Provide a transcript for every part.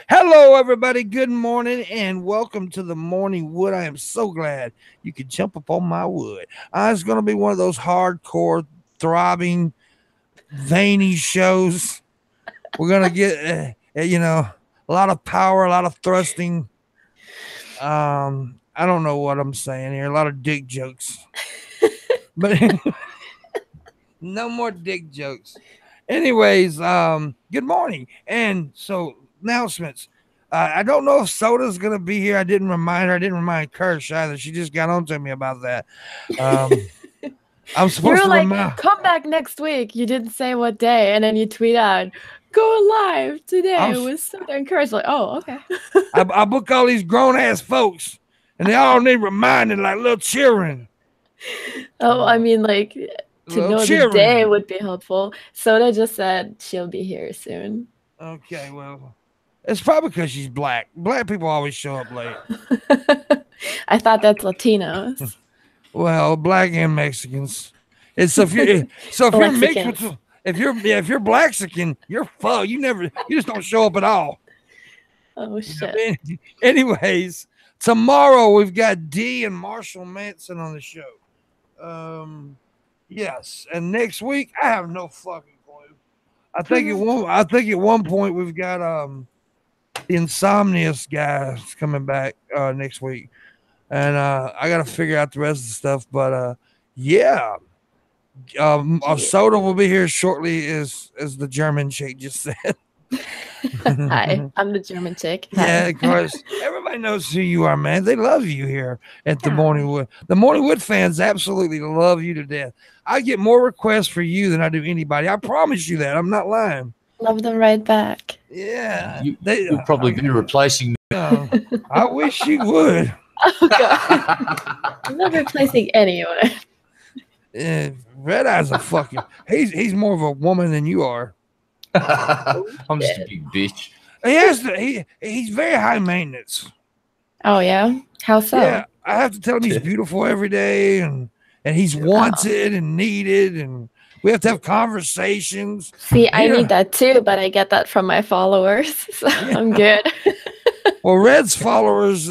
Hello, everybody. Good morning and welcome to the Morning Wood. I am so glad you could jump up on my wood. It's going to be one of those hardcore, throbbing, veiny shows. We're going to get, a lot of power, a lot of thrusting. I don't know what I'm saying here. A lot of dick jokes, but no more dick jokes. Anyways, good morning. And so announcements. I don't know if Soda's gonna be here. I didn't remind her. I didn't remind Kyrsh either. She just got on to me about that. I'm supposed You were to like, remind. come back next week. You didn't say what day, and then you tweet out, go live today with Soda and Kyrsh. Like, oh, okay. I book all these grown ass folks, and they all need reminding like little children. Oh, I mean, like, to know the day would be helpful. Soda just said she'll be here soon. Okay, well, it's probably because she's black. Black people always show up late. I thought that's Latinos. Well, black and Mexicans. It's if you're mixed with if you're Blaxican, you're fucked. You just don't show up at all. Oh shit. Anyways, tomorrow we've got D and Marshall Manson on the show. Yes, and next week I have no fucking clue. I think at one point we've got the Insomnious guys coming back next week. And I got to figure out the rest of the stuff. But yeah, Soda will be here shortly, as the German chick just said. Hi, I'm the German chick. Yeah, of course. Everybody knows who you are, man. They love you here at the Morning Wood. The Morning Wood fans absolutely love you to death. I get more requests for you than I do anybody. I promise you that. I'm not lying. Love them right back. Yeah. You'll probably be replacing me. I wish you would. Oh, God. I'm not replacing anyone. Red Eye's a fucking. He's more of a woman than you are. I'm just a big bitch. He's very high maintenance. Oh yeah, how so? Yeah, I have to tell him he's beautiful every day, and he's wanted and needed, and we have to have conversations. See, I need that too, but I get that from my followers, so I'm good. Well, Red's followers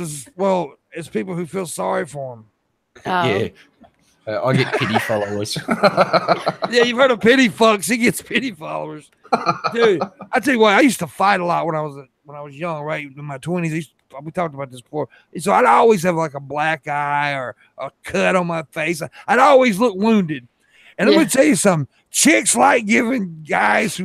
it's people who feel sorry for him. Oh. Yeah. I get pity followers. Yeah, you've heard of pity fucks. He gets pity followers. Dude, I tell you what, I used to fight a lot when I was young, right? In my 20s. We talked about this before. So I'd always have like a black eye or a cut on my face. I'd always look wounded. And let me tell you something. Chicks like giving guys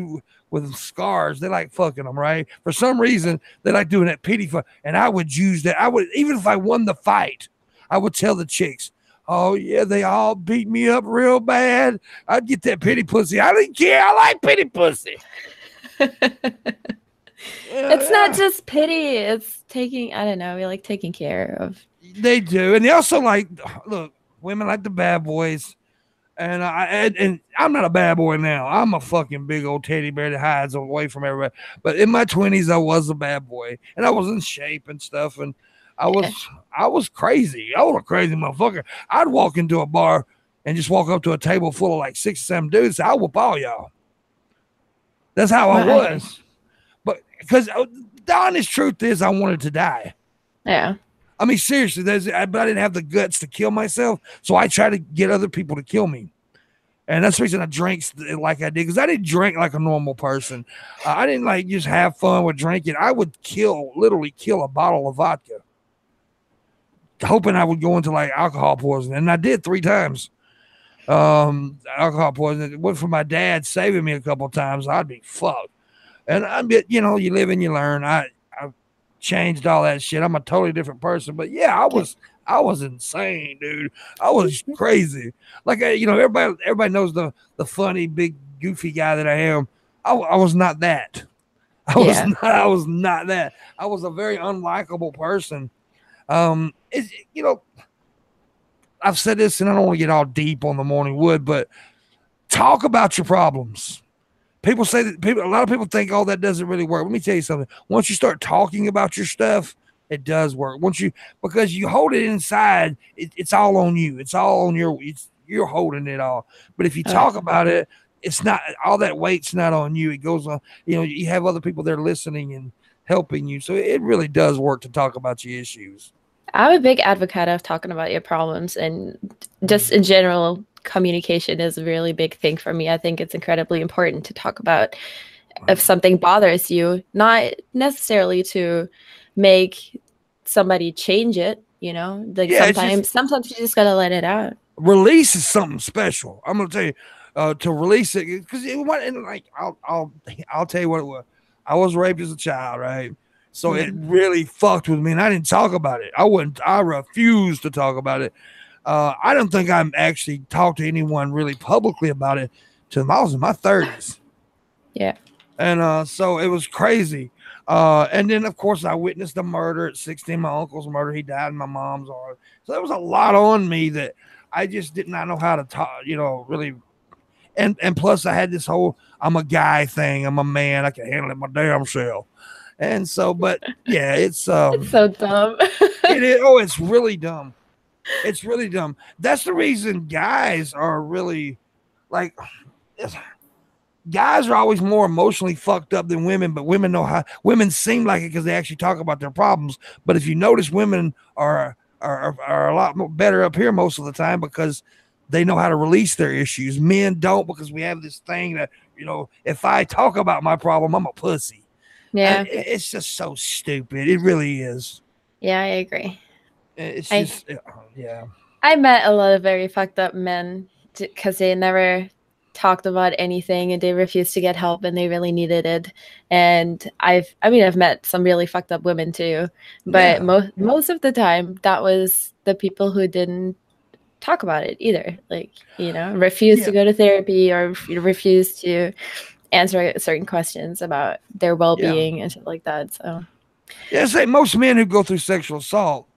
with scars, they like fucking them, right? For some reason, they like doing that pity fuck. And I would use that. Even if I won the fight, I would tell the chicks, oh, yeah, they all beat me up real bad. I'd get that pity pussy. I didn't care. I like pity pussy. It's not just pity. It's taking, I don't know, we like taking care of. They do. And they also look, women like the bad boys. And I'm not a bad boy now. I'm a fucking big old teddy bear that hides away from everybody. But in my 20s, I was a bad boy. And I was in shape and stuff. And I was crazy. I was a crazy motherfucker. I'd walk into a bar and just walk up to a table full of like 6 or 7 dudes. So I'll whoop all y'all. That's how I was. But because the honest truth is, I wanted to die. Yeah. I mean, seriously, but I didn't have the guts to kill myself. So I tried to get other people to kill me. And that's the reason I drank like I did, because I didn't drink like a normal person. I didn't like just have fun with drinking. I would literally kill a bottle of vodka, hoping I would go into like alcohol poisoning. And I did 3 times. Alcohol poisoning. It went for my dad saving me a couple of times. I'd be fucked. And you live and you learn. I changed all that shit. I'm a totally different person. But yeah, I was insane, dude. I was crazy. Like, everybody knows the funny, big, goofy guy that I am. I was not that. I was not that. I was a very unlikable person. I've said this, and I don't want to get all deep on the Morning Wood, but talk about your problems. People say that a lot of people think, oh, that doesn't really work. Let me tell you something. Once you start talking about your stuff, it does work. Because you hold it inside, it's all on you. It's all on you're holding it all. But if you talk about it, it's not all that weight's not on you. It goes on, you have other people there listening and helping you. So it really does work to talk about your issues. I'm a big advocate of talking about your problems, and just in general, communication is a really big thing for me. I think it's incredibly important to talk about if something bothers you, not necessarily to make somebody change it, you know? Like sometimes you just gotta let it out. Release is something special. I'm gonna tell you, to release it, because I'll tell you what it was. I was raped as a child, right? So it really fucked with me, and I didn't talk about it. I refused to talk about it. I don't think I actually talked to anyone really publicly about it till I was in my 30s. Yeah. And so it was crazy. And then, of course, I witnessed the murder at 16, my uncle's murder. He died in my mom's arms. So there was a lot on me that I just did not know how to talk, really. And plus, I had this whole I'm a guy thing. I'm a man. I can handle it my damn self. And so, but yeah, it's so dumb. It is. Oh, it's really dumb. It's really dumb. That's the reason guys are really like. Guys are always more emotionally fucked up than women, but women seem like it because they actually talk about their problems. But if you notice, women are a lot more better up here most of the time because they know how to release their issues. Men don't, because we have this thing that, if I talk about my problem, I'm a pussy. Yeah. It's just so stupid. It really is. Yeah, I agree. It's just, yeah. I met a lot of very fucked up men because they never talked about anything and they refused to get help and they really needed it. And I've met some really fucked up women too, but most of the time that was the people who didn't talk about it either, like refused to go to therapy or refused to answer certain questions about their well-being and shit like that. So say most men who go through sexual assault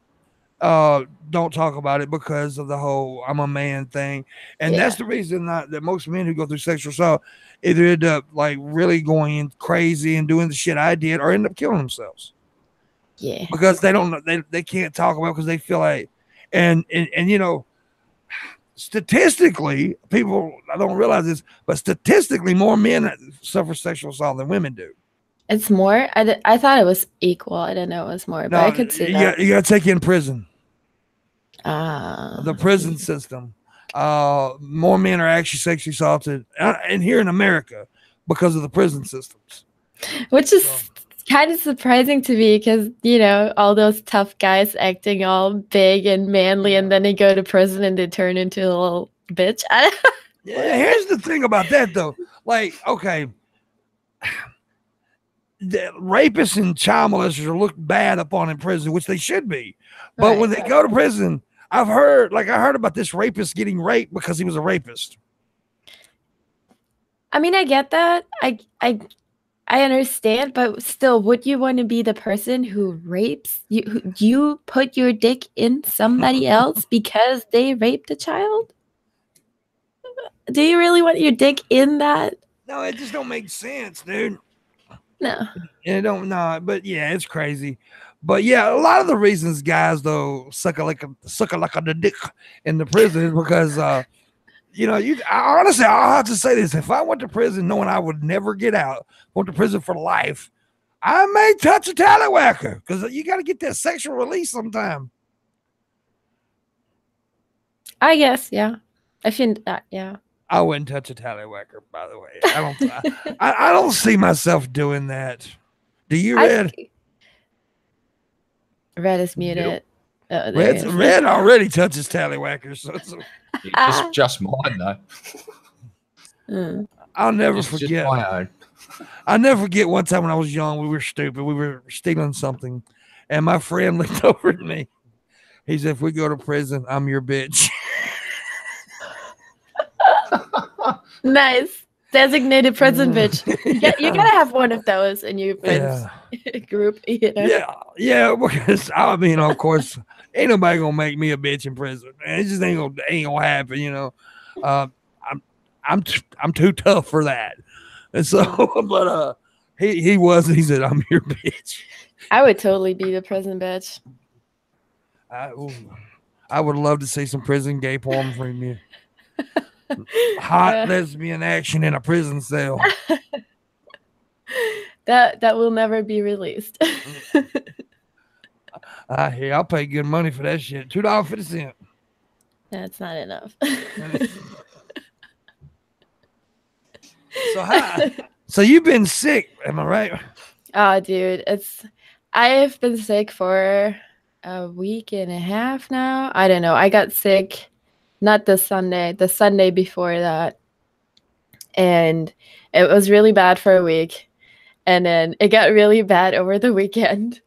don't talk about it because of the whole I'm a man thing. And that's the reason that most men who go through sexual assault either end up like really going crazy and doing the shit I did or end up killing themselves. Yeah. Because they don't know, they can't talk about it because they feel like, and statistically, people, I don't realize this, but statistically more men suffer sexual assault than women do. It's more? I thought it was equal. I didn't know it was more, but I could see that. You got to take you in prison. The prison Okay. system. More men are actually sexually assaulted, and here in America, because of the prison systems. Which is kind of surprising to me because, all those tough guys acting all big and manly, and then they go to prison and they turn into a little bitch. Here's the thing about that, though. Like, okay, the rapists and child molesters are looked bad upon in prison, which they should be. But when they go to prison, I heard about this rapist getting raped because he was a rapist. I mean, I get that. I understand, but still, would you want to be the person who rapes you put your dick in somebody else because they raped a child? Do you really want your dick in that? No, it just don't make sense, dude. No. It don't. No, but yeah, it's crazy. But yeah, a lot of the reasons guys though suck like a dick in the prison is because honestly, I'll have to say this: if I went to prison knowing I would never get out, went to prison for life, I may touch a tallywhacker because you got to get that sexual release sometime. I guess, yeah. I think that, yeah. I wouldn't touch a tallywhacker, by the way. I don't see myself doing that. Do you, Red? Red is muted. Nope. Red already touches tallywhackers. So. Just mine, though. I'll never forget. Just my own. I'll never forget one time when I was young, we were stupid. We were stealing something. And my friend looked over at me. He said, if we go to prison, I'm your bitch. Nice. Designated prison bitch. You gotta have one of those in your friends group. Yeah, because of course, ain't nobody gonna make me a bitch in prison. Man. It just ain't gonna happen, I'm too tough for that. And so, but he said, I'm your bitch. I would totally be the prison bitch. I would love to see some prison gay porn from you. Hot lesbian action in a prison cell. That will never be released. Here, I'll pay good money for that shit. $2.50. That's not enough. So you've been sick, am I right? Oh, dude, I've been sick for a week and a half now. I don't know. I got sick not this Sunday, the Sunday before that. And it was really bad for a week. And then it got really bad over the weekend.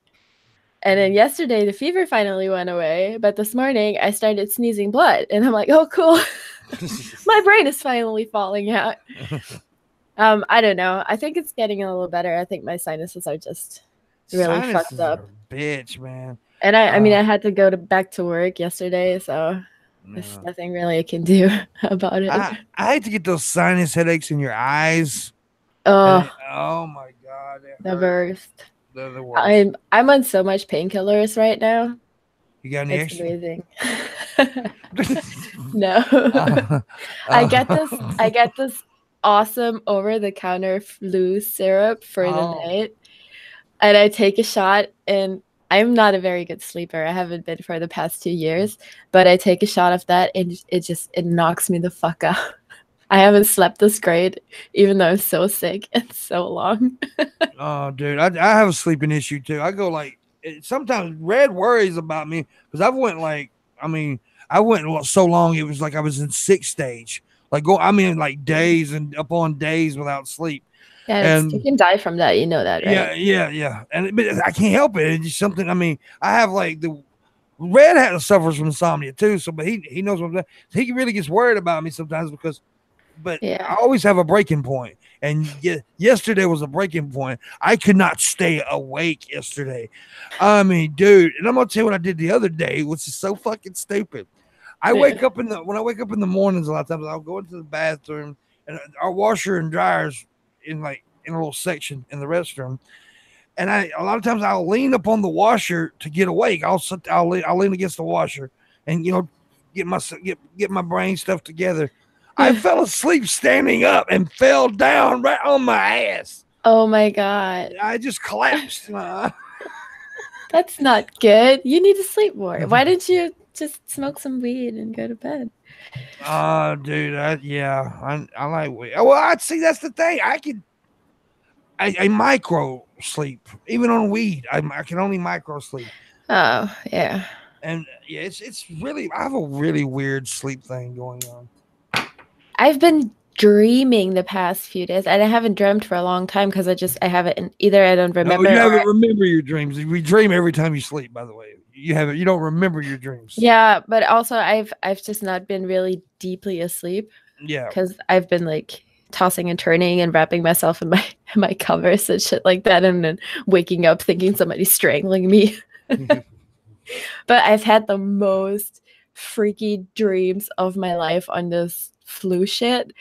And then yesterday, the fever finally went away. But this morning, I started sneezing blood. And I'm like, oh, cool. My brain is finally falling out. I don't know. I think it's getting a little better. I think my sinuses are just really fucked up. Bitch, man. And I mean, I had to go back to work yesterday, so there's nothing really I can do about it. I hate to get those sinus headaches in your eyes. Oh my god, the worst. They're the worst. I'm on so much painkillers right now. You got any it's extra? Amazing. No. I get this awesome over-the-counter flu syrup for the night, and I take a shot, and I'm not a very good sleeper. I haven't been for the past 2 years, but I take a shot of that, and it knocks me the fuck out. I haven't slept this great, even though I'm so sick and so long. Oh, dude, I have a sleeping issue too. I go like sometimes Red worries about me because I went so long it was like I was in 6th stage. Like like days and upon days without sleep. Yeah, you can die from that. You know that, right? Yeah. But I can't help it. It's just something. I mean, I have like the Red suffers from insomnia too. So, but he knows what I'm saying. He really gets worried about me sometimes because. But I always have a breaking point. And yesterday was a breaking point. I could not stay awake yesterday. I mean, dude, and I'm gonna tell you what I did the other day, which is so fucking stupid. When I wake up in the mornings, a lot of times I'll go into the bathroom and our washer and dryers in a little section in the restroom. And a lot of times I'll lean up on the washer to get awake. I'll lean against the washer and get my brain stuff together. I fell asleep standing up and fell down right on my ass. Oh my god! I just collapsed. That's not good. You need to sleep more. Why didn't you just smoke some weed and go to bed? Dude, I like weed. Well, I'd see that's the thing. I micro sleep even on weed. I can only micro sleep. Oh yeah. And yeah, it's really I have a really weird sleep thing going on. I've been dreaming the past few days, and I haven't dreamt for a long time because I haven't either. I don't remember. No, you haven't remember your dreams. We dream every time you sleep. By the way, you don't remember your dreams. Yeah, but also I've just not been really deeply asleep. Yeah, because I've been like tossing and turning and wrapping myself in my covers and shit like that, and then waking up thinking somebody's strangling me. But I've had the most freaky dreams of my life on this flu shit.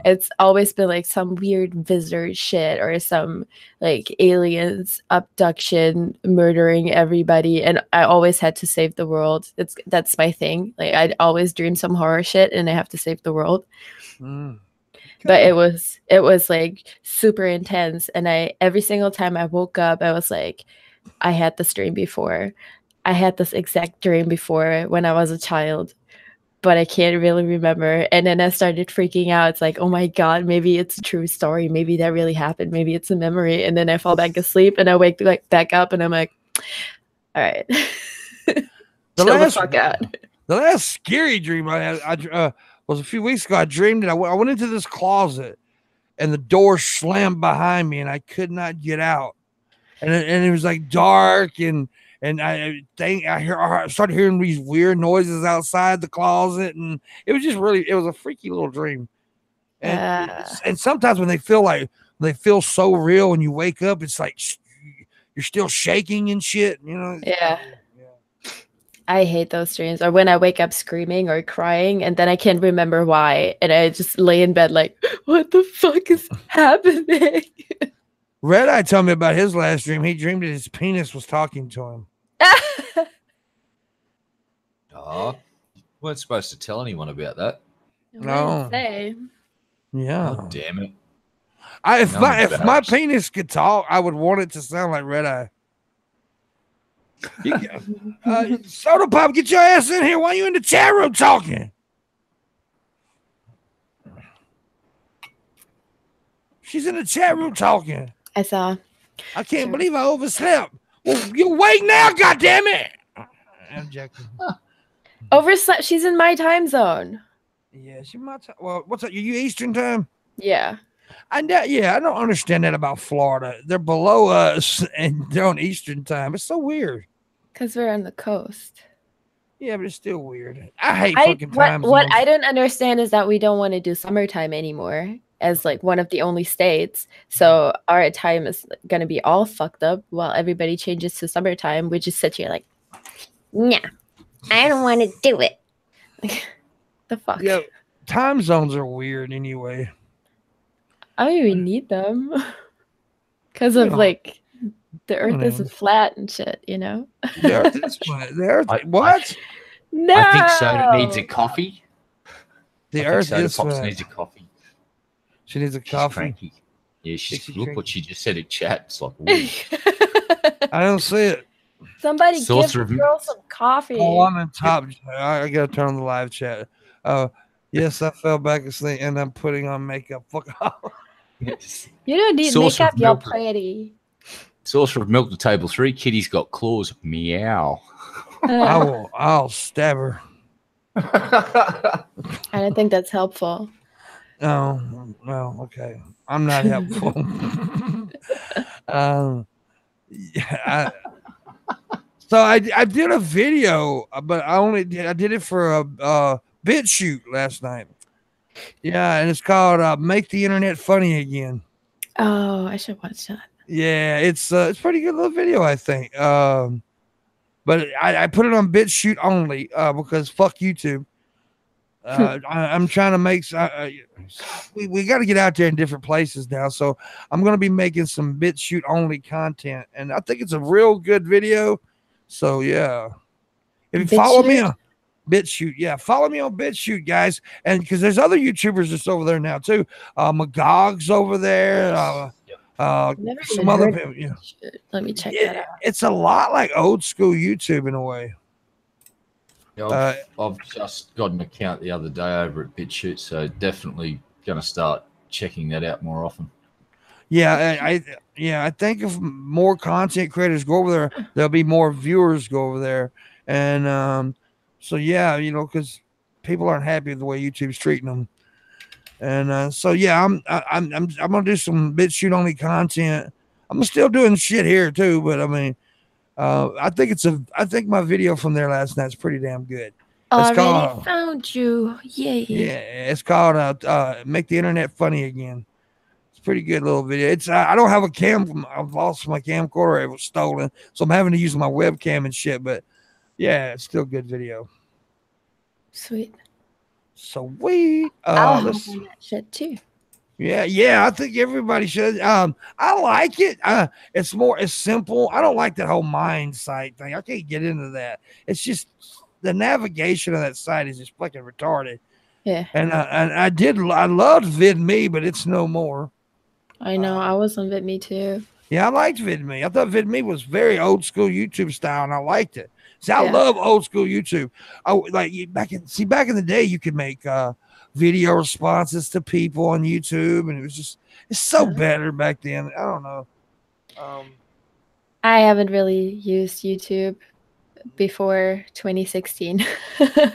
It's always been like some weird visitor shit or some like aliens abduction murdering everybody, and I always had to save the world. That's my thing. Like I'd always dream some horror shit and I have to save the world. But it was like super intense, and every single time I woke up I was like, I had this dream before. I had this exact dream before when I was a child, but I can't really remember. And then I started freaking out. It's like, oh my God, maybe it's a true story. Maybe that really happened. Maybe it's a memory. And then I fall back asleep and I wake back up and I'm like, all right. The last scary dream I had was a few weeks ago. I dreamed that I went into this closet and the door slammed behind me and I could not get out. And it was like dark and I started hearing these weird noises outside the closet, and it was a freaky little dream. And sometimes when they feel so real when you wake up, it's like you're still shaking and shit, Yeah. I hate those dreams, or when I wake up screaming or crying and then I can't remember why, and I just lay in bed like, what the fuck is happening? Red Eye told me about his last dream. He dreamed that his penis was talking to him. Oh, weren't supposed to tell anyone about that. No. Say. Yeah. Oh, damn it. If my penis could talk, I would want it to sound like Red Eye. Soda Pop, get your ass in here. Why are you in the chat room talking? She's in the chat room talking. I saw. I can't believe I overslept. Well, you wake now, goddammit. I'm joking. Overslept. She's in my time zone. Yeah, she might. Well, what's up? You Eastern time? Yeah. I don't understand that about Florida. They're below us and they're on Eastern time. It's so weird. Because we're on the coast. Yeah, but it's still weird. I hate fucking time zones. What I don't understand is that we don't want to do summertime anymore as like one of the only states. So our time is going to be all fucked up while everybody changes to summertime. We just sit here like, nah, I don't want to do it. The fuck? Yeah, time zones are weird anyway. I don't even need them. Because of like, the earth isn't flat and shit, you know? The earth is flat. The earth, what? No! I think Soda needs a coffee. The earth is Pops flat. needs a coffee. She needs a She's coffee. cranky. Yeah, She's look cranky. what she just said in chat. It's like, ooh. I don't see it. Somebody Saucer give the girl some coffee. Oh, I'm in top. I gotta turn on the live chat. Yes, I fell back asleep and I'm putting on makeup. Fuck off. Yes. You don't need Saucer makeup, of you're milk. pretty. Saucer of milk to table 3. Kitty's got claws. Meow. I'll stab her. I don't think that's helpful. Oh, well, okay. I'm not helpful. So I did a video, but I did it for a bit shoot last night. Yeah, and it's called "Make the Internet Funny Again." Oh, I should watch that. Yeah, it's pretty good little video, I think. But I put it on BitChute only because fuck YouTube. I'm trying to make we got to get out there in different places now, so I'm going to be making some BitChute only content, and I think it's a real good video. So yeah, if you follow me on BitChute, yeah, follow me on BitChute, guys, and because there's other YouTubers that's over there now too. Magog's over there. Some other people. Yeah. Let me check that out. It's a lot like old school YouTube in a way. Yeah, I've just got an account the other day over at BitChute, so definitely going to start checking that out more often. Yeah, I think if more content creators go over there, there'll be more viewers go over there, and so yeah, you know, because people aren't happy with the way YouTube's treating them, and so yeah, I'm gonna do some BitChute only content. I'm still doing shit here too, but I mean, I think my video from there last night's pretty damn good. Already found you, yay! Yeah, it's called "Make the Internet Funny Again." Pretty good little video. It's I don't have a cam. I've lost my camcorder. It was stolen, so I'm having to use my webcam and shit. But yeah, it's still a good video. Sweet. Sweet. I'll have that shit too. Yeah. I think everybody should. I like it. It's simple. I don't like that whole mind site thing. I can't get into that. It's just the navigation of that site is just fucking retarded. Yeah. And I loved VidMe, but it's no more. I know. I was on VidMe too. Yeah, I liked VidMe. I thought VidMe was very old school YouTube style, and I liked it. See, I love old school YouTube. Back in the day, you could make video responses to people on YouTube, and it's so better back then. I don't know. I haven't really used YouTube before 2016.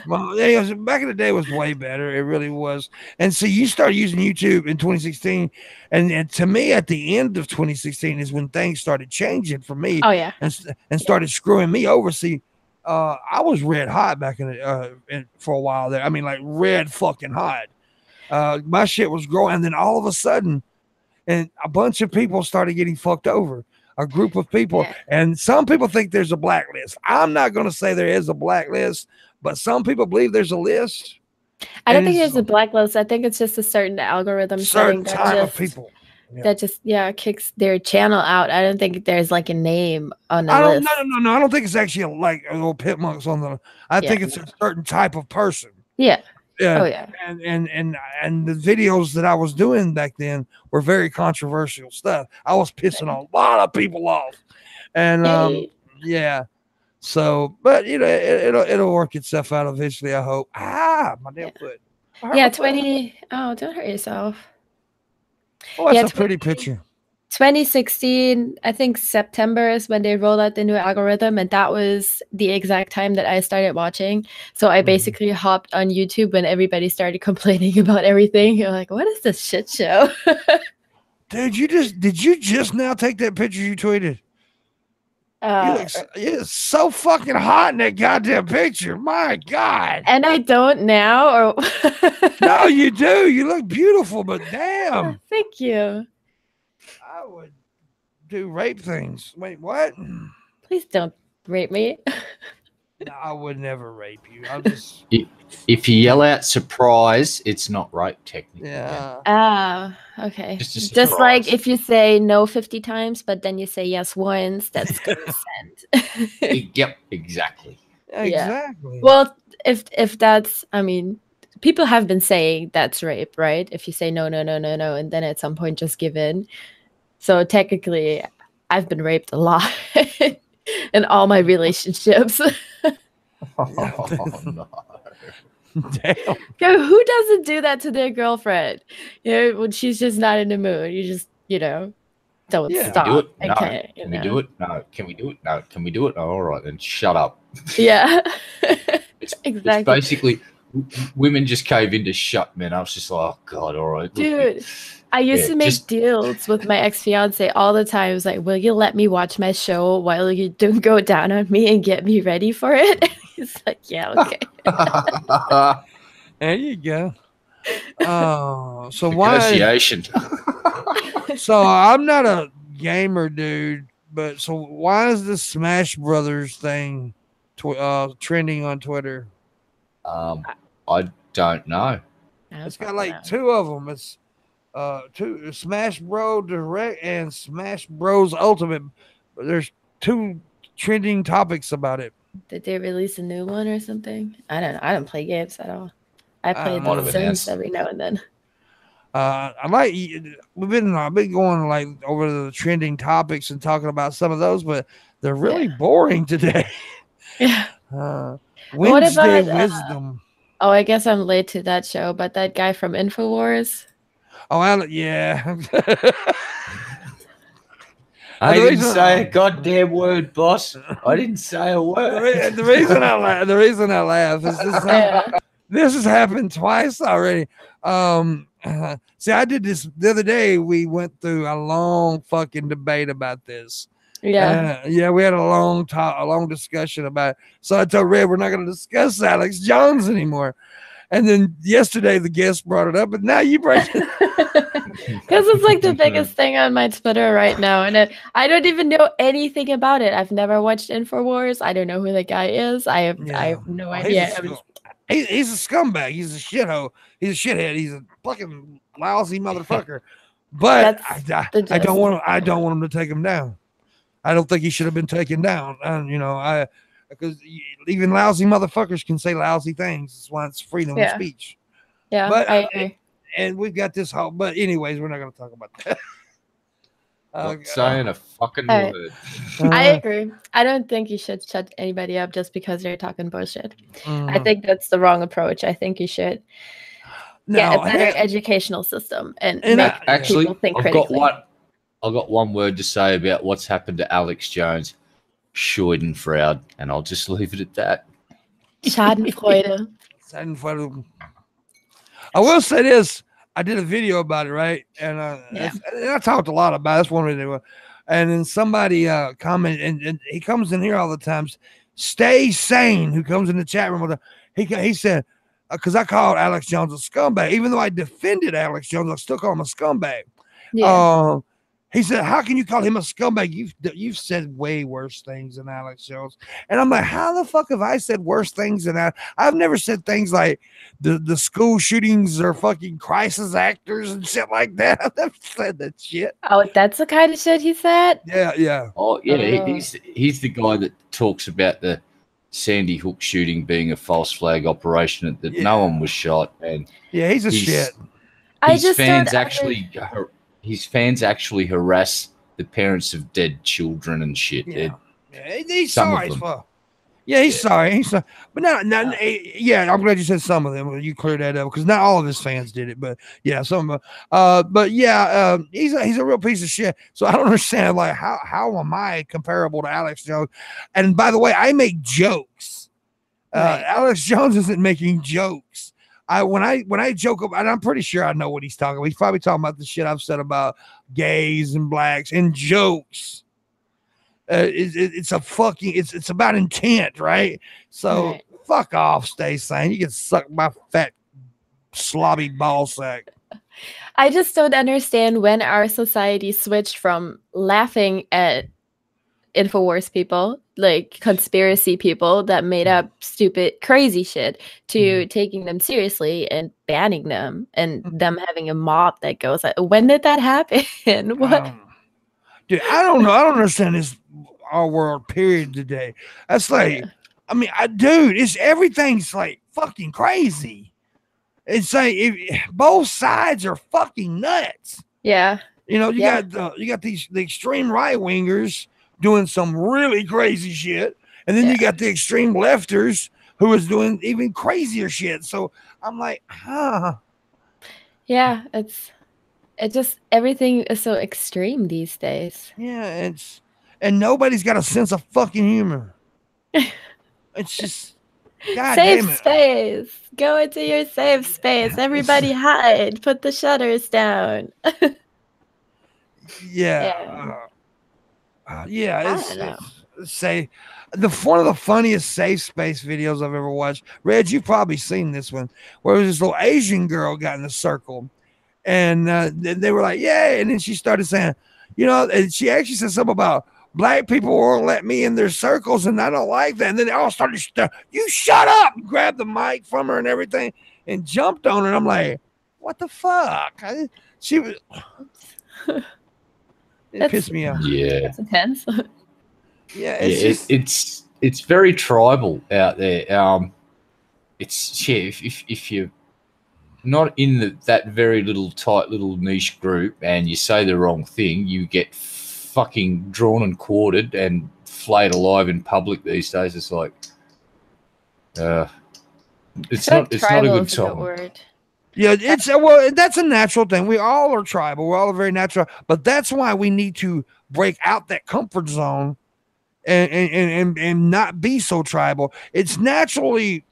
Well, anyways, back in the day was way better. It really was. And so you started using YouTube in 2016, and to me, at the end of 2016 is when things started changing for me. Oh yeah, and started screwing me over. See, I was red hot back for a while there. I mean, like red fucking hot. My shit was growing, and then all of a sudden, and a bunch of people started getting fucked over. A group of people, and some people think there's a blacklist. I'm not going to say there is a blacklist, but some people believe there's a list. I don't think there's a blacklist. I think it's just a certain algorithm certain type of people that just kicks their channel out. I don't think there's like a name on the list. No. I don't think it's actually like a little Pimpmunks on the. I think it's a certain type of person. Yeah. Yeah. Oh yeah. And the videos that I was doing back then were very controversial stuff. I was pissing a lot of people off. And yeah. So, but you know, it'll work itself out eventually, I hope. My damn foot. Yeah, 20. Oh, don't hurt yourself. Oh, that's a pretty picture. 2016, I think September is when they rolled out the new algorithm, and that was the exact time that I started watching. So I basically hopped on YouTube when everybody started complaining about everything. You're like, what is this shit show? Dude, did you just now take that picture you tweeted? You're so fucking hot in that goddamn picture. My God. And I don't now, or no, you do. You look beautiful, but damn. Thank you. I would do rape things. Wait, what? Please don't rape me. No, I would never rape you. I'll just. If you yell out surprise, it's not rape technically. Yeah. Okay. Just like if you say no 50 times, but then you say yes once, that's consent. Yep, exactly. Yeah, exactly. Well, if that's, I mean, people have been saying that's rape, right? If you say no, and then at some point just give in. So technically, I've been raped a lot in all my relationships. Oh, no. Damn. Yo, who doesn't do that to their girlfriend? You know, when she's just not in the mood. You just, don't stop. Can we do it? No. Okay, Can we do it? No. Can we do it? No. Can we do it? No. All right, then shut up. Yeah. Exactly. It's basically women just cave in to shut men. I was just like, oh God, all right. Dude, I used to make deals with my ex-fiance all the time. I was like, will you let me watch my show while you don't go down on me and get me ready for it? He's like, yeah, okay. There you go. Oh, so negotiation. So I'm not a gamer, dude, but so why is this Smash Brothers thing trending on Twitter? I don't know. It's got like two of them. It's two Smash Bros Direct and Smash Bros Ultimate. There's two trending topics about it. Did they release a new one or something? I don't know. I don't play games at all. I play The Sims every now and then. We've been going like over the trending topics and talking about some of those, but they're really boring today. Yeah. Wednesday Wisdom. I guess I'm late to that show, but that guy from InfoWars. Oh, yeah. I didn't say a goddamn word, boss. I didn't say a word. The reason I laugh is this has happened twice already. See, I did this the other day. We went through a long fucking debate about this. Yeah. We had a long discussion about it. So I told Red we're not going to discuss Alex Jones anymore. And then yesterday the guest brought it up, but now you bring it. Because it's like the biggest thing on my Twitter right now, and I don't even know anything about it. I've never watched InfoWars. I don't know who the guy is. I have no idea. He's a scumbag. He's a shithole. He's a shithead. He's a fucking lousy motherfucker. But I don't want him to take him down. I don't think he should have been taken down. Because even lousy motherfuckers can say lousy things. That's why it's freedom of speech. Yeah, but I agree. And we've got this whole. But anyways, we're not going to talk about that. Not saying a fucking word. I agree. I don't think you should shut anybody up just because they're talking bullshit. I think that's the wrong approach. I think you should get a better educational system and make people think critically. I've got one word to say about what's happened to Alex Jones. Schadenfreude, and I'll just leave it at that. Schadenfreude. I will say this. I did a video about it, right? And I talked a lot about it. That's one reason. And then somebody commented, and he comes in here all the time. Stay sane. Who comes in the chat room? He said, because I called Alex Jones a scumbag. Even though I defended Alex Jones, I still call him a scumbag. Yeah. He said, how can you call him a scumbag? You've said way worse things than Alex Jones. And I'm like, how the fuck have I said worse things than that? I've never said things like the school shootings are fucking crisis actors and shit like that. I've never said that shit. Oh, that's the kind of shit he said? Yeah. Oh, yeah. He's the guy that talks about the Sandy Hook shooting being a false flag operation, that no one was shot, and he's a shit. His fans actually harass the parents of dead children and shit. Yeah, he's sorry as fuck. Yeah, he's sorry. He's sorry. But I'm glad you said some of them. You cleared that up because not all of his fans did it, but yeah, some of them. He's a real piece of shit. So I don't understand, like, how am I comparable to Alex Jones? And by the way, I make jokes. Right. Alex Jones isn't making jokes. When I joke about, and I'm pretty sure I know what he's talking about. He's probably talking about the shit I've said about gays and blacks in jokes. It's about intent, right? So fuck off, stay sane. You can suck my fat slobby ball sack. I just don't understand when our society switched from laughing at InfoWars people, like conspiracy people that made up stupid, crazy shit, to taking them seriously and banning them and them having a mob that goes. When did that happen? What? Dude, I don't know. I don't understand this our world period today. That's like, I mean, it's everything's like fucking crazy. It's like both sides are fucking nuts. Yeah. You know, you got the extreme right wingers doing some really crazy shit, and then you got the extreme lefters who is doing even crazier shit. So I'm like, yeah, it just everything is so extreme these days. Yeah, and nobody's got a sense of fucking humor. It's just safe space. Go into your safe space. Everybody hide. Put the shutters down. Say one of the funniest safe space videos I've ever watched. Red, you've probably seen this one, where this little Asian girl got in a circle, and they were like, "Yeah," and then she started saying, and she actually said something about black people won't let me in their circles, and I don't like that. And then they all started, "You shut up!" Grabbed the mic from her and everything, and jumped on her. And I'm like, "What the fuck?" She was. It pissed me off. Yeah, it's intense. It's very tribal out there. If you're not in that very tight little niche group and you say the wrong thing, you get fucking drawn and quartered and flayed alive in public these days. It's like, it's not a good time. Yeah, that's a natural thing. We all are tribal. We're all very natural, but that's why we need to break out that comfort zone and not be so tribal. It's natural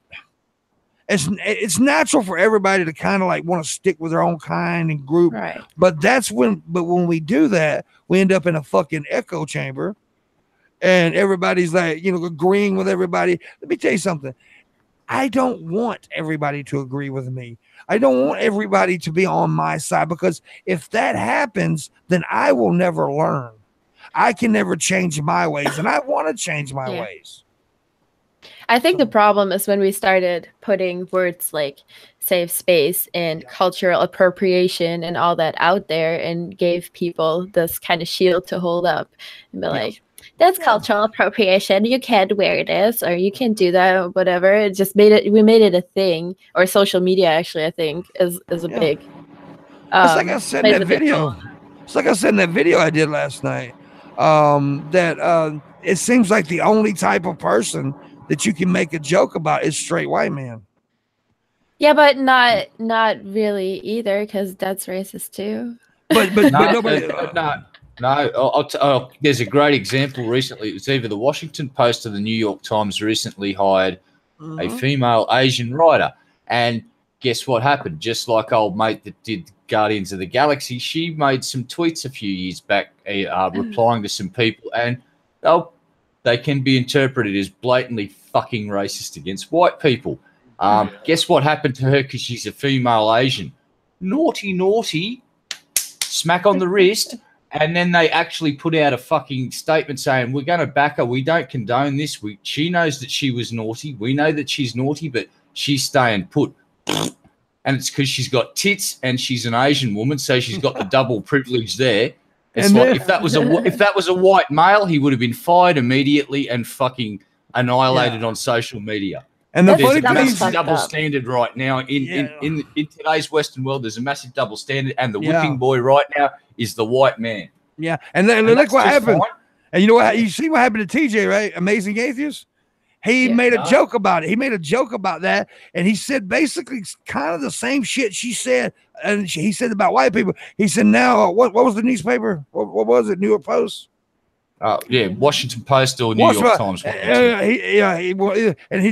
for everybody to kind of like want to stick with their own kind and group. Right. But when we do that, we end up in a fucking echo chamber, and everybody's like, agreeing with everybody. Let me tell you something. I don't want everybody to agree with me. I don't want everybody to be on my side, because if that happens, then I will never learn. I can never change my ways, and I want to change my ways. I think the problem is when we started putting words like safe space and cultural appropriation and all that out there, and gave people this kind of shield to hold up and be like, that's cultural appropriation. You can't wear this, or you can't do that, or whatever. It just we made it a thing. Or social media, actually, I think is a big. It's like I said in that video. It's like I said in that video I did last night. That it seems like the only type of person that you can make a joke about is straight white man. Yeah, but not really either, because that's racist too. But nobody. No, there's a great example recently. It was either the Washington Post or the New York Times recently hired a female Asian writer. And guess what happened? Just like old mate that did Guardians of the Galaxy, she made some tweets a few years back replying to some people, and they can be interpreted as blatantly fucking racist against white people. Guess what happened to her because she's a female Asian? Naughty, smack on the wrist. And then they actually put out a fucking statement saying, we're going to back her. We don't condone this. She knows that she was naughty. We know that she's naughty, but she's staying put. And it's because she's got tits and she's an Asian woman, so she's got the double privilege there. It's like if that was a white male, he would have been fired immediately and fucking annihilated on social media. And the There's funny a thing massive is, double standard right now in today's Western world. There's a massive double standard, and the whipping boy right now is the white man. Yeah, and look what happened. And you know what? You see what happened to TJ, right? Amazing Atheist. He made a joke about it. He made a joke about that, and he said basically kind of the same shit she said, and he said about white people. He said, "Now, what was the newspaper? What was it? New York Post." Washington Post or New York Times. Then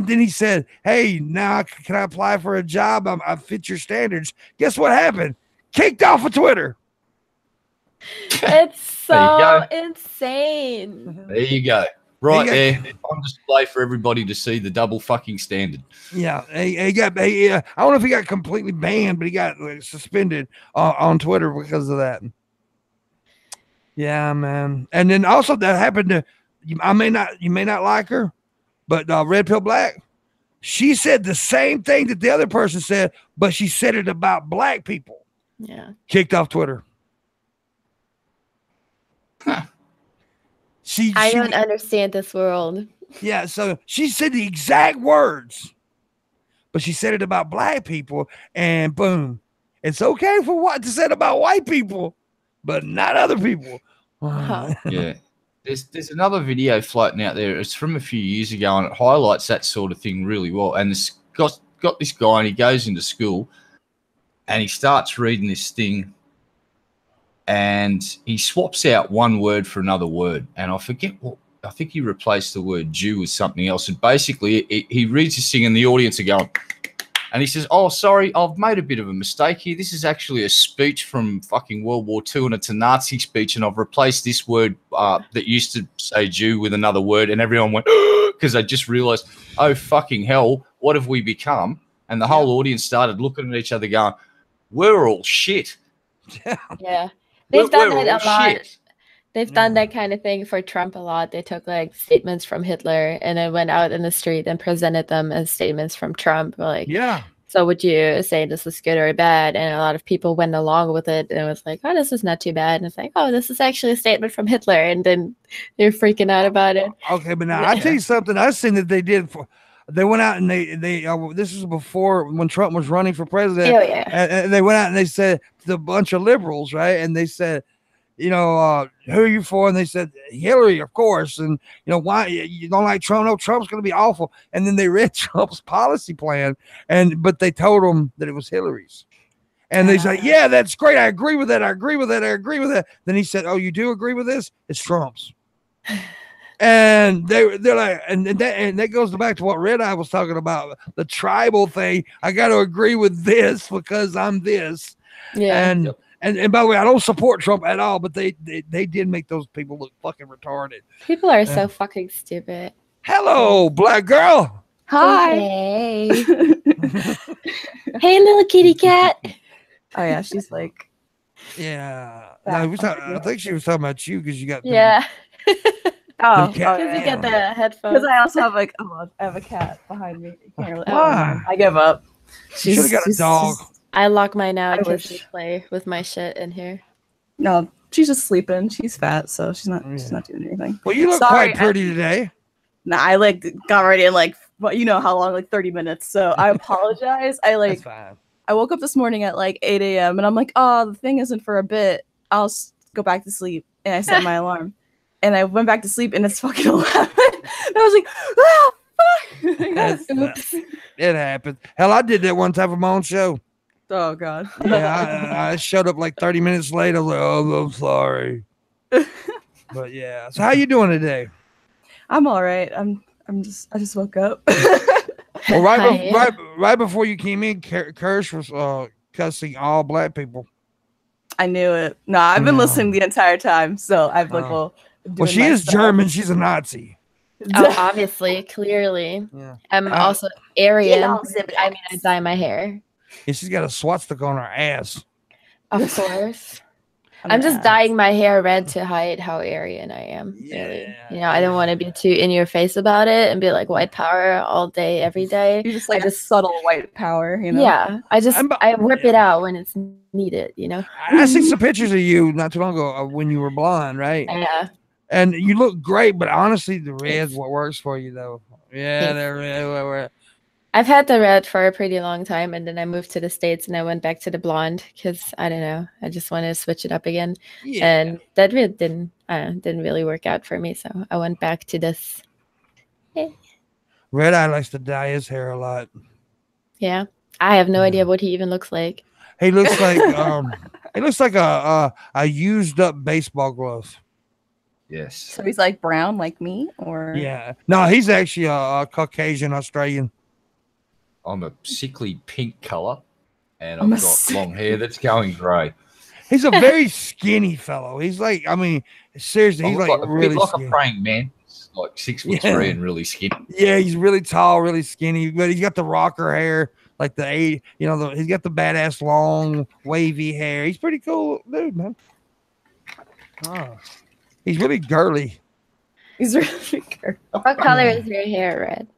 he said, "Hey, now can I apply for a job? I fit your standards." Guess what happened? Kicked off of Twitter. It's so insane. There you go. Right there on display for everybody to see the double fucking standard. Yeah, I don't know if he got completely banned, but he got suspended on Twitter because of that. Yeah, man. And then also that happened to you may not like her, but Red Pill Black, she said the same thing that the other person said, but she said it about black people. Yeah. Kicked off Twitter. Huh. I don't understand this world. Yeah, so she said the exact words, but she said it about black people, and boom. It's okay for what to say about white people, but not other people. Yeah. There's another video floating out there. It's from a few years ago, and it highlights that sort of thing really well. And it's got this guy, and he goes into school, and he starts reading this thing, and he swaps out one word for another word. And I forget what, I think he replaced the word Jew with something else. And basically, he reads this thing, and the audience are going, and he says, "Oh, sorry, I've made a bit of a mistake here. This is actually a speech from fucking World War II, and it's a Nazi speech, and I've replaced this word that used to say Jew with another word." And everyone went, because they just realized, oh, fucking hell, what have we become? And the whole audience started looking at each other going, we're all shit. Yeah. They've done that a lot. They've done that kind of thing for Trump a lot. They took like statements from Hitler and then went out in the street and presented them as statements from Trump. Like, so would you say this is good or bad? And a lot of people went along with it and it was like, oh, this is not too bad. And it's like, oh, this is actually a statement from Hitler. And then they're freaking out about it. Okay, but now I'll tell you something I've seen that they did. They went out and they this is before when Trump was running for president. And they went out and they said to a bunch of liberals, right? And they said, you know, who are you for? And they said, Hillary, of course. And, you know, why you don't like Trump? No, Trump's going to be awful. And then they read Trump's policy plan, but they told them that it was Hillary's. And they said, yeah, that's great. I agree with that. I agree with that. I agree with that. Then he said, oh, you do agree with this? It's Trump's. And they're like, and that goes back to what Red Eye was talking about, the tribal thing. I got to agree with this because I'm this. Yeah. And by the way, I don't support Trump at all, but they did make those people look fucking retarded. People are so fucking stupid. Hello, black girl. Hi. Hey. Hey, little kitty cat. Oh yeah, she's like. Yeah. No, I think she was talking about you because you got. Oh, because you get the headphones. Because I also have I have a cat behind me. I give up. She should have got a dog. I lock mine out because they play with my shit in here. No, she's just sleeping. She's fat, so she's not doing anything. Well, you look quite pretty today. Nah, I got ready in you know how long, 30 minutes. So I apologize. That's fine. I woke up this morning at 8 a.m. and I'm like, oh, the thing isn't for a bit. I'll go back to sleep. And I set my alarm. And I went back to sleep and it's fucking 11. And I was like, ah, fuck. It happened. Hell, I did that one time for my own show. Oh God. Yeah, I showed up 30 minutes late. I was like, oh, I'm sorry. But yeah. So how you doing today? I'm all right. I just woke up. Well, right before you came in, Kyrsh was cussing all black people. I knew it. No, I've been listening the entire time. So I've well, she is German. She's a Nazi. Oh, obviously, clearly. Yeah. I'm also Aryan. I dye my hair. Yeah, she's got a swastika on her ass. Of course. I'm just dyeing my hair red to hide how Aryan I am. Yeah. Really. You know, I don't want to be too in your face about it and be like white power all day, every day. You're just a subtle white power, you know? Yeah. I whip it out when it's needed, you know? I see some pictures of you not too long ago when you were blonde, right? Yeah. And you look great, but honestly, the red's what works for you, though. Yeah, they're red. I've had the red for a pretty long time, and then I moved to the States and I went back to the blonde because I don't know, I just wanted to switch it up again. Yeah. And that really didn't really work out for me, so I went back to this. Yeah. Red Eye likes to dye his hair a lot. Yeah, I have no idea what he even looks like. He looks like a used up baseball glove. Yes. So he's like brown, like me, or yeah. No, he's actually a Caucasian Australian. I'm a sickly pink color, and I've got long hair that's going grey. He's a very skinny fellow. He's like, I mean, seriously, he's like really like skinny. A praying man. He's like 6'3" and really skinny. Yeah, he's really tall, really skinny, but he's got the rocker hair, like he's got the badass long wavy hair. He's pretty cool dude, man. Oh. He's really girly. He's really girly. What color is your hair, Red?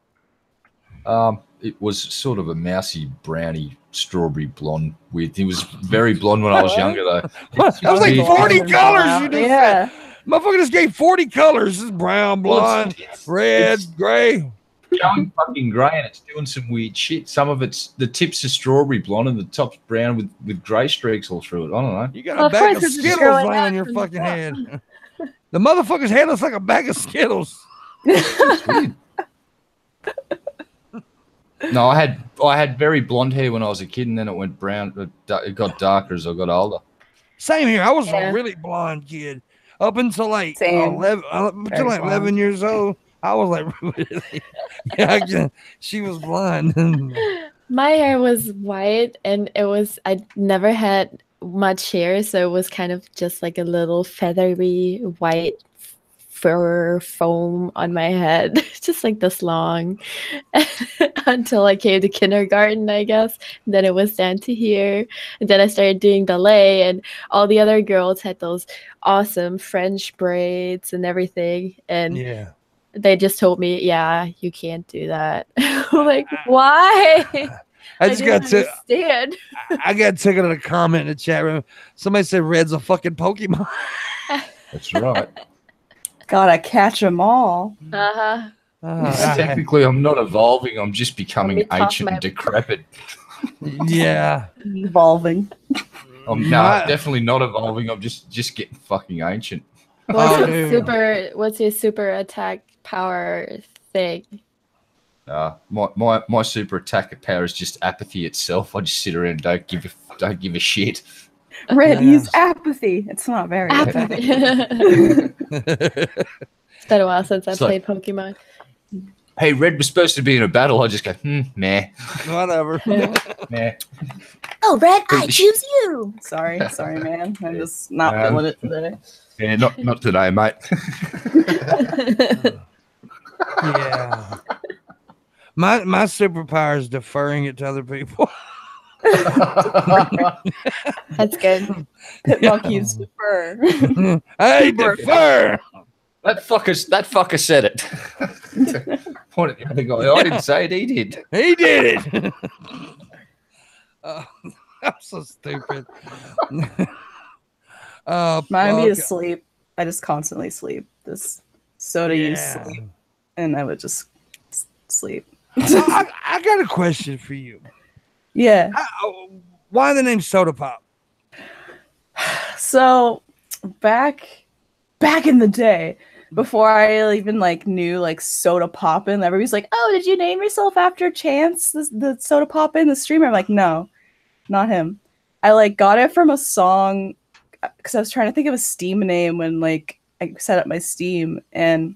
It was sort of a mousy, browny, strawberry blonde. He was very blonde when I was younger, though. That was like 40 colors. You just said. Motherfucker just gave 40 colors. This is brown, blonde, red, gray. Going fucking grey, and it's doing some weird shit. Some of the tips are strawberry blonde and the top's brown with grey streaks all through it. I don't know. You got a bag of Skittles laying on your fucking head. The motherfucker's head looks like a bag of Skittles. No, I had very blonde hair when I was a kid, and then it went brown. It got darker as I got older. Same here. I was a really blonde kid up until like 11 years old. I was like, really? She was blonde. My hair was white, and I never had much hair, so it was kind of just like a little feathery white fur foam on my head, just like this long, until I came to kindergarten, I guess. And then it was down to here, and then I started doing ballet, and all the other girls had those awesome French braids and everything, and they just told me, yeah, you can't do that. Like, why? I got taken in a comment in the chat room. Somebody said Red's a fucking Pokemon. That's right. Gotta catch them all. Technically, I'm not evolving. I'm just becoming ancient and decrepit. Yeah. Evolving. I'm definitely not evolving. I'm just getting fucking ancient. What's your super attack power thing? My super attack power is just apathy itself. I just sit around and don't give a shit. Red, use apathy. It's not very apathy. It's been a while since I played Pokemon. Hey, Red was supposed to be in a battle. I just go, nah. Whatever. Nah. Oh, Red, I choose you. Sorry, man. I'm just not feeling it today. Yeah, not today, mate. Yeah. My superpower is deferring it to other people. That's good. Pimpmunk used defer. Hey, defer. That fucker said it. Point at the other guy. I didn't say it. He did. He did it. I'm so stupid. Mine be to sleep. I just constantly sleep. This soda use sleep, and I would just sleep. I got a question for you. Yeah. Why the name Soda Pop? So back in the day, before I even knew Soda Poppin', everybody's like, "Oh, did you name yourself after Chance, the Soda Poppin', the streamer?" I'm like, "No, not him." I got it from a song because I was trying to think of a Steam name when I set up my Steam, and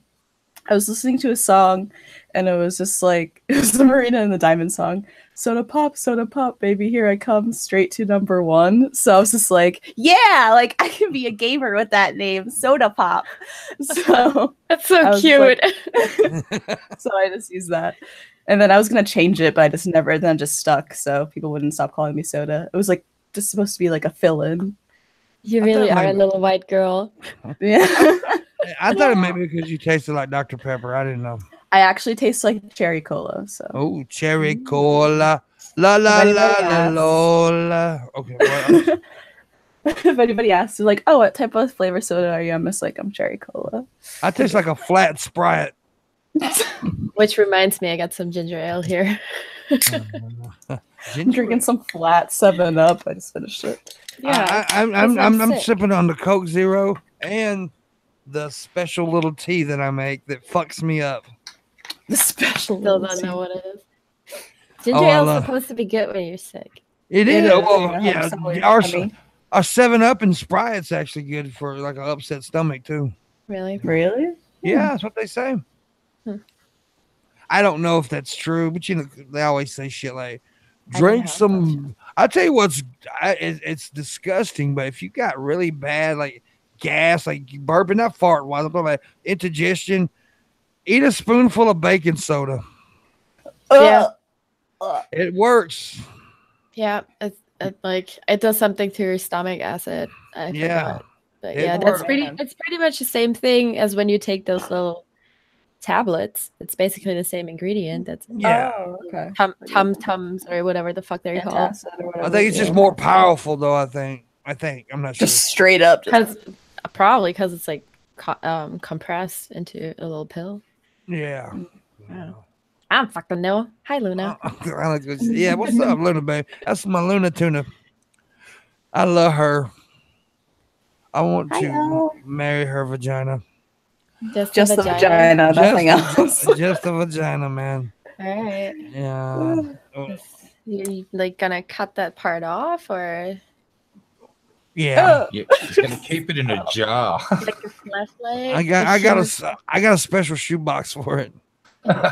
I was listening to a song, and it was just it was the Marina and the Diamond song. Soda pop, baby, here I come, straight to number one. So I was just yeah, I can be a gamer with that name, Soda Pop. So that's so cute. So I just used that. And then I was going to change it, but I just never, then just stuck. So people wouldn't stop calling me Soda. It was just supposed to be a fill-in. You really are a little white girl. Yeah. I thought it might be because you tasted like Dr. Pepper. I didn't know. I actually taste like cherry cola. So. Oh, cherry cola. La la la la la la. Okay. Well, If anybody asks, like, "Oh, what type of flavor soda are you?" I'm just like, "I'm cherry cola." I taste like a flat Sprite. Which reminds me, I got some ginger ale here. I'm drinking some flat 7-Up. I just finished it. Yeah, I'm sick. sipping on the Coke Zero and the special little tea that I make that fucks me up. The special. Still little don't tea. know what it is. Ginger I ale's love- supposed to be good when you're sick. It It is. is, Well, yeah, yeah. so Our yummy. 7-Up and Sprite's actually good for like an upset stomach too. Really? Really? Yeah, that's what they say. Hmm. I don't know if that's true, but you know they always say shit like I drink don't know. some. I tell you what's, it's disgusting. But if you got really bad like gas, like you burping, not fart wise, I'm talking about indigestion. Eat a spoonful of baking soda. Yeah. It works. Yeah, it does something to your stomach acid. I Yeah. forgot. But It yeah, works. it's pretty much the same thing as when you take those little tablets. It's basically the same ingredient. That's Yeah. Oh, okay. Tums or whatever the fuck they're called. Antacid or whatever. I think it's just more powerful though. I think. I'm not sure. Just straight up. Because probably because it's like compressed into a little pill. Yeah. I don't fucking know. Hi, Luna. Yeah, what's up, Luna, babe? That's my Luna tuna. I love her. I want to marry her vagina. Just the vagina, nothing else. Just a vagina, man. All right. Yeah. You like gonna cut that part off or Yeah. Yeah, he's gonna keep it in a jar. like a flashlight? I got a special shoebox for it. Yeah.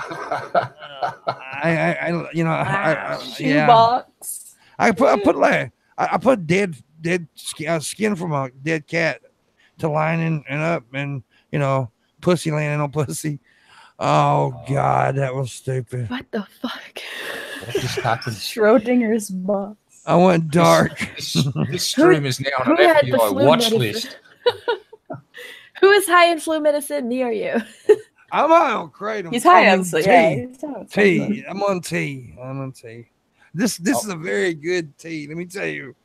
Shoebox. I put dead skin from a dead cat to lining and up, and pussy landing on pussy. Oh God, that was stupid. What the fuck? What just happened? Schrodinger's box. I went dark. This stream is now on who an had the FBI flu watch medicine? list. Who is high in flu medicine near you? I'm high on kratom. He's high I'm on so tea. yeah. He's high on Tea. something. I'm on tea. This is a very good tea. Let me tell you.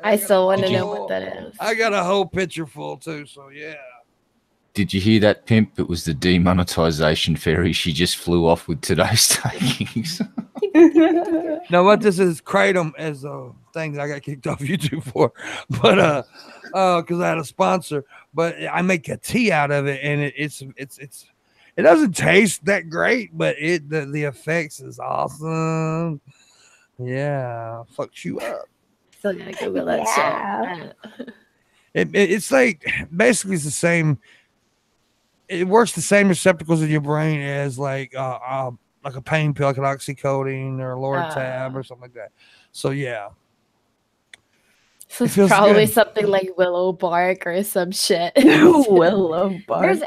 I still want to Did you- know what that is. I got a whole pitcher full too. So yeah. Did you hear that, Pimp? It was the demonetization fairy. She just flew off with today's takings. Now what this is kratom as things I got kicked off YouTube for, but because I had a sponsor, but I make a tea out of it, and it doesn't taste that great, but the effects is awesome. Yeah, fucks you up. Still gotta Google that shit. It's like basically it's the same. It works the same receptacles in your brain as like a pain pill, like an oxycodone or a Loratab or something like that. So yeah. So it's feels probably good. something like willow bark or some shit. Willow bark.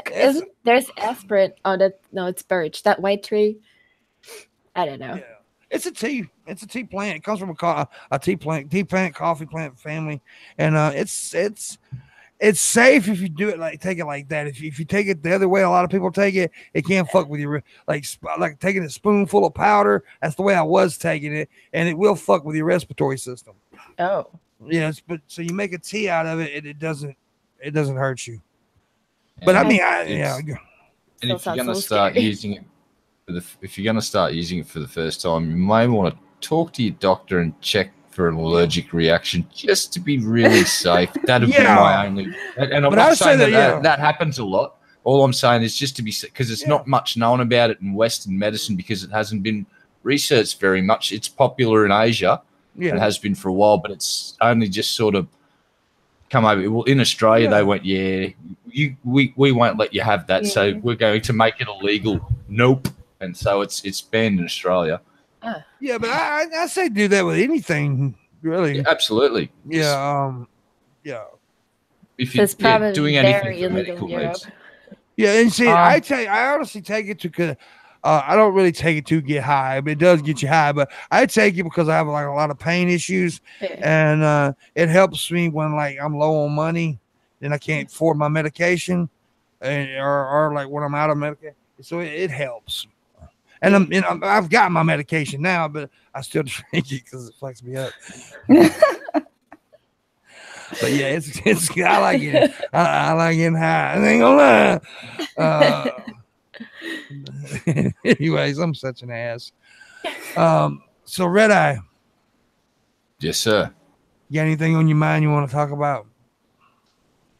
There's aspirin on it. No, it's birch. That white tree. I don't know. Yeah. It's a tea. It's a tea plant. It comes from a tea plant, coffee plant family, and it's safe if you do it take it like that. If you take it the other way, a lot of people take it. It can't fuck with your like taking a spoonful of powder. That's the way I was taking it, and it will fuck with your respiratory system. Oh. Yes, but so you make a tea out of it, and it doesn't hurt you. But I mean, And if you're gonna start using it for the first time, you may want to talk to your doctor and check for an allergic reaction, just to be really safe. That'd be my only. And I'm not saying that happens a lot. All I'm saying is just to be, because it's not much known about it in Western medicine because it hasn't been researched very much. It's popular in Asia. It has been for a while, but it's only just sort of come over. Well, in Australia, they went, we won't let you have that, so we're going to make it illegal. Nope. And so it's banned in Australia. Yeah, but I say do that with anything, really. Yeah, absolutely. Yeah. If you're probably doing very anything for illegal medical in Europe. needs. Yeah, and see, I honestly take it to. I don't really take it to get high, but it does get you high. But I take it because I have like a lot of pain issues, and it helps me when like I'm low on money, and I can't afford my medication, or like when I'm out of medication. So it helps. And I've got my medication now, but I still drink it because it fucks me up. But yeah, it's I like it. I like it high. I ain't gonna lie. Anyways, I'm such an ass. So Red Eye. Yes, sir. You got anything on your mind you want to talk about?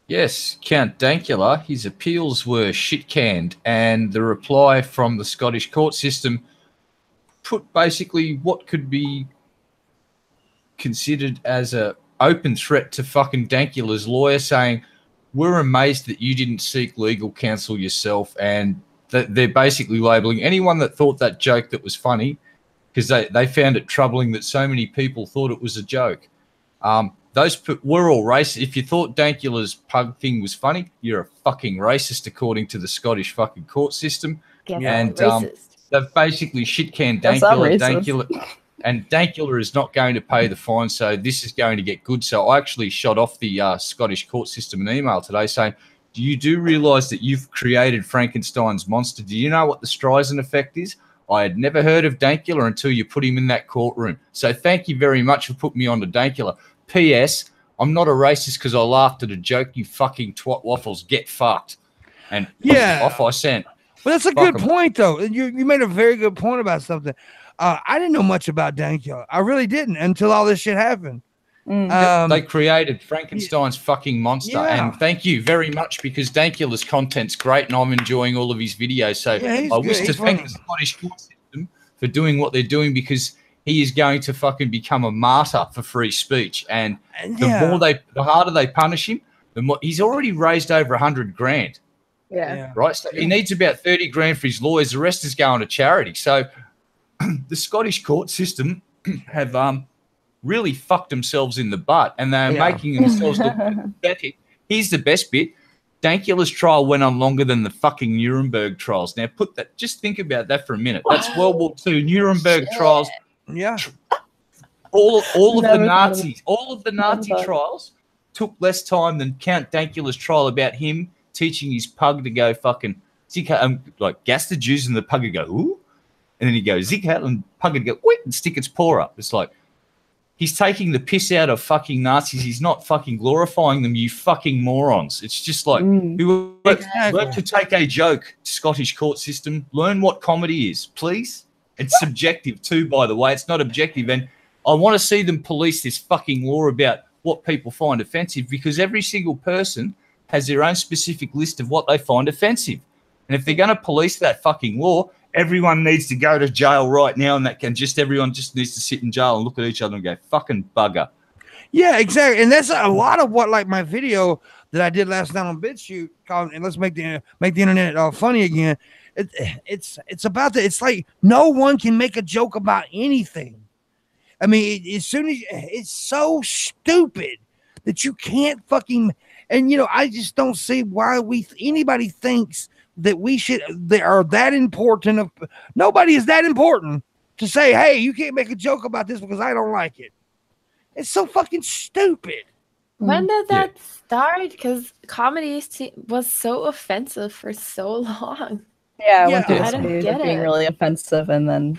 Yes, Count Dankula, his appeals were shit-canned, and the reply from the Scottish court system put basically what could be considered as a open threat to fucking Dankula's lawyer, saying, we're amazed that you didn't seek legal counsel yourself, and that they're basically labeling anyone that thought that joke that was funny, because they found it troubling that so many people thought it was a joke. We're all racist. If you thought Dankula's pug thing was funny, you're a fucking racist according to the Scottish fucking court system. And they've basically shit-canned Dankula. And Dankula is not going to pay the fine, so this is going to get good. So I actually shot off the Scottish court system an email today saying, do you realise that you've created Frankenstein's monster? Do you know what the Streisand effect is? I had never heard of Dankula until you put him in that courtroom. So thank you very much for putting me on to Dankula. P.S. I'm not a racist because I laughed at a joke, you fucking twat waffles. Get fucked. And off I sent. Well, that's a good point, though. You made a very good point about something. I didn't know much about Dankula. I really didn't until all this shit happened. They created Frankenstein's fucking monster. And thank you very much because Dankula's content's great and I'm enjoying all of his videos. So I wish to thank the Scottish court system for doing what they're doing because he is going to fucking become a martyr for free speech. And the harder they punish him, the more he's already raised over 100 grand. Yeah. Right. So he needs about 30 grand for his lawyers. The rest is going to charity. So the Scottish court system have really fucked themselves in the butt and they're making themselves look pathetic. Here's the best bit. Dankula's trial went on longer than the fucking Nuremberg trials. Now just think about that for a minute. That's World War II, Nuremberg trials. Yeah. All of the Nazi trials took less time than Count Dankula's trial about him teaching his pug to go fucking like gas the Jews and the pug would go, ooh. And then he goes, zig out, and pug would go, wait, and stick its paw up. It's like, he's taking the piss out of fucking Nazis. He's not fucking glorifying them, you fucking morons. It's just like, learn to take a joke, Scottish court system. Learn what comedy is, please. It's subjective too, by the way. It's not objective. And I want to see them police this fucking law about what people find offensive because every single person has their own specific list of what they find offensive. And if they're going to police that fucking law, everyone needs to go to jail right now, and everyone just needs to sit in jail and look at each other and go, fucking bugger. Yeah, exactly. And that's a lot of what, like my video that I did last night on BitChute called, and let's make the internet funny again. It's about that. It's like no one can make a joke about anything. I mean, as soon as it's so stupid that you can't fucking, and I just don't see why anybody thinks that they are that important. Nobody is that important to say, hey, you can't make a joke about this because I don't like it. It's so fucking stupid. When did that start? Because comedy was so offensive for so long. Yeah, I went through this phase of being really offensive, and then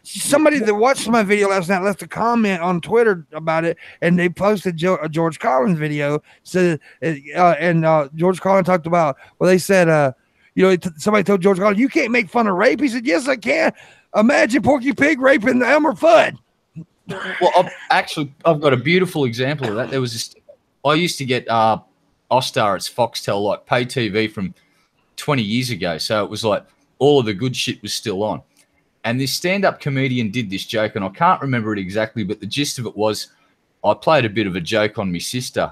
somebody that watched my video last night left a comment on Twitter about it, and they posted a George Carlin video. Said, George Carlin talked about. Well, they said, somebody told George Carlin, "You can't make fun of rape." He said, "Yes, I can. Imagine Porky Pig raping Elmer Fudd." Well, I've got a beautiful example of that. There was this. I used to get Ostar, it's Foxtel, like pay TV from 20 years ago. So it was like all of the good shit was still on. And this stand-up comedian did this joke, and I can't remember it exactly, but the gist of it was I played a bit of a joke on my sister.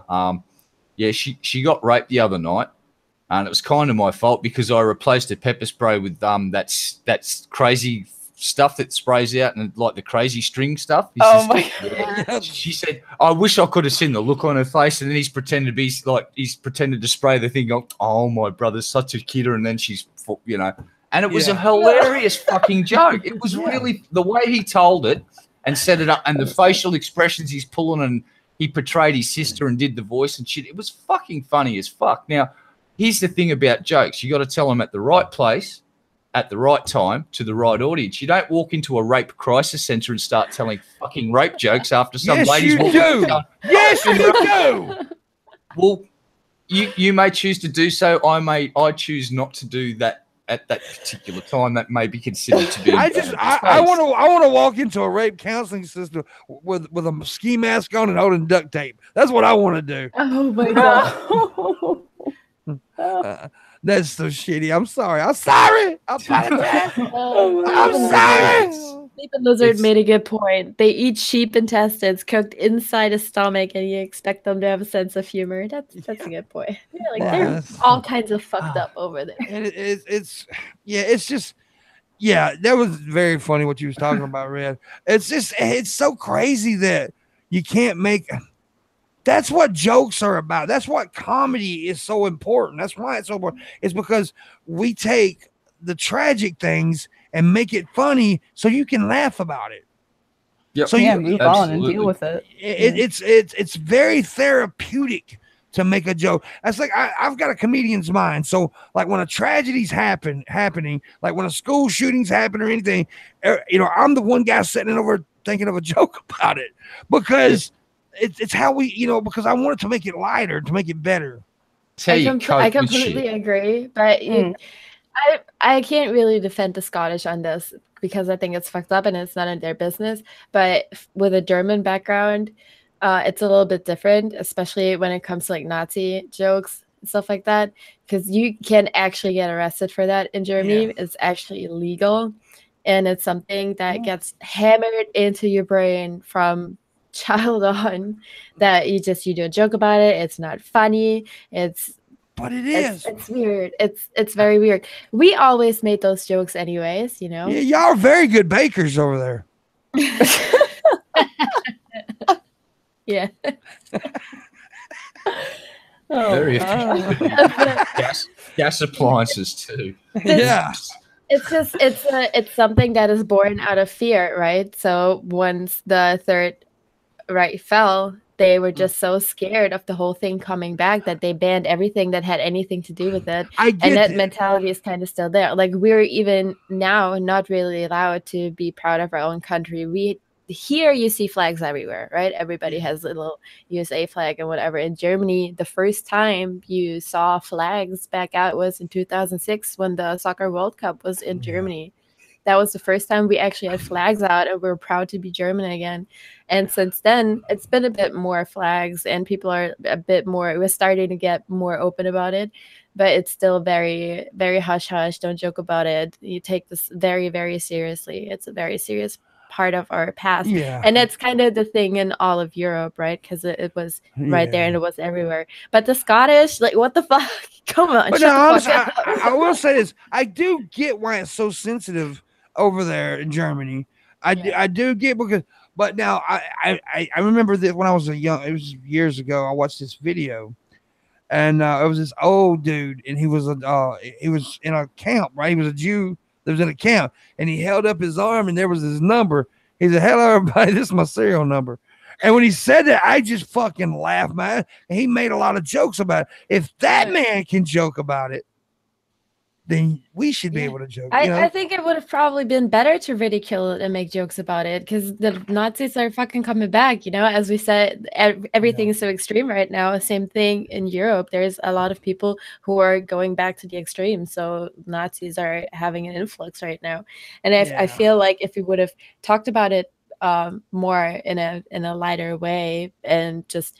She got raped the other night, and it was kind of my fault because I replaced her pepper spray with that's crazy stuff that sprays out and like the crazy string stuff. My God. She said, I wish I could have seen the look on her face, and then he's pretended to spray the thing. Oh, my brother's such a kidder, and then she's, and it was a hilarious fucking joke. It was really the way he told it and set it up and the facial expressions he's pulling, and he portrayed his sister and did the voice and shit. It was fucking funny as fuck. Now, here's the thing about jokes. You got to tell them at the right place at the right time to the right audience. You don't walk into a rape crisis center and start telling fucking rape jokes after some ladies walk in. Yes, you do. Well, you may choose to do so. I choose not to do that at that particular time. That may be considered to be. I want to walk into a rape counseling system with a ski mask on and holding duct tape. That's what I want to do. Oh my god. That's so shitty. I'm sorry. I'm sorry. I'm sorry. Sleeping Lizard made a good point. They eat sheep intestines cooked inside a stomach, and you expect them to have a sense of humor. That's a good point. Yeah, like they're all kinds of fucked up over there. It's just that was very funny what you was talking about, Red. It's so crazy that you can't make. That's what jokes are about. That's what comedy is so important. That's why it's so important. It's because we take the tragic things and make it funny so you can laugh about it. So you move on and deal with it. It's very therapeutic to make a joke. That's like I've got a comedian's mind. So like when a tragedy's happening, like when a school shooting's happen or anything, I'm the one guy sitting over thinking of a joke about it because it's how we, because I wanted to make it lighter, to make it better. I completely agree, but I can't really defend the Scottish on this because I think it's fucked up and it's none of their business. But with a German background, it's a little bit different, especially when it comes to like Nazi jokes and stuff like that, because you can actually get arrested for that in Germany. Yeah. It's actually illegal, and it's something that gets hammered into your brain from child on, that you do a joke about it. It's not funny. But it is. It's weird. It's very weird. We always made those jokes anyways, Yeah, y'all are very good bakers over there. Yeah. Very gas appliances too. Yeah. It's something that is born out of fear, right? So once the Third Reich fell, they were just so scared of the whole thing coming back that they banned everything that had anything to do with it. And that mentality is kind of still there. Like we're even now not really allowed to be proud of our own country. Here you see flags everywhere, right? Everybody has a little USA flag and whatever. In Germany, the first time you saw flags back out was in 2006 when the Soccer World Cup was in Germany. That was the first time we actually had flags out, and we're proud to be German again. And since then, it's been a bit more flags, and people are a bit more. We're starting to get more open about it, but it's still very, very hush hush. Don't joke about it. You take this very, very seriously. It's a very serious part of our past, and that's kind of the thing in all of Europe, right? Because it was right there and it was everywhere. But the Scottish, like, what the fuck? Come on. But no, honestly, I will say this: I do get why it's so sensitive over there in Germany. I do get because, but now I remember that when I was it was years ago. I watched this video, and it was this old dude, and he was in a camp, right? He was a Jew that was in a camp, and he held up his arm, and there was his number. He said, "Hello, everybody. This is my serial number." And when he said that, I just fucking laughed, man. And he made a lot of jokes about it. If that man can joke about it, then we should be able to joke. I think it would have probably been better to ridicule it and make jokes about it, because the Nazis are fucking coming back. As we said, everything is so extreme right now. Same thing in Europe. There's a lot of people who are going back to the extreme. So Nazis are having an influx right now. And I feel like if we would have talked about it more in a lighter way and just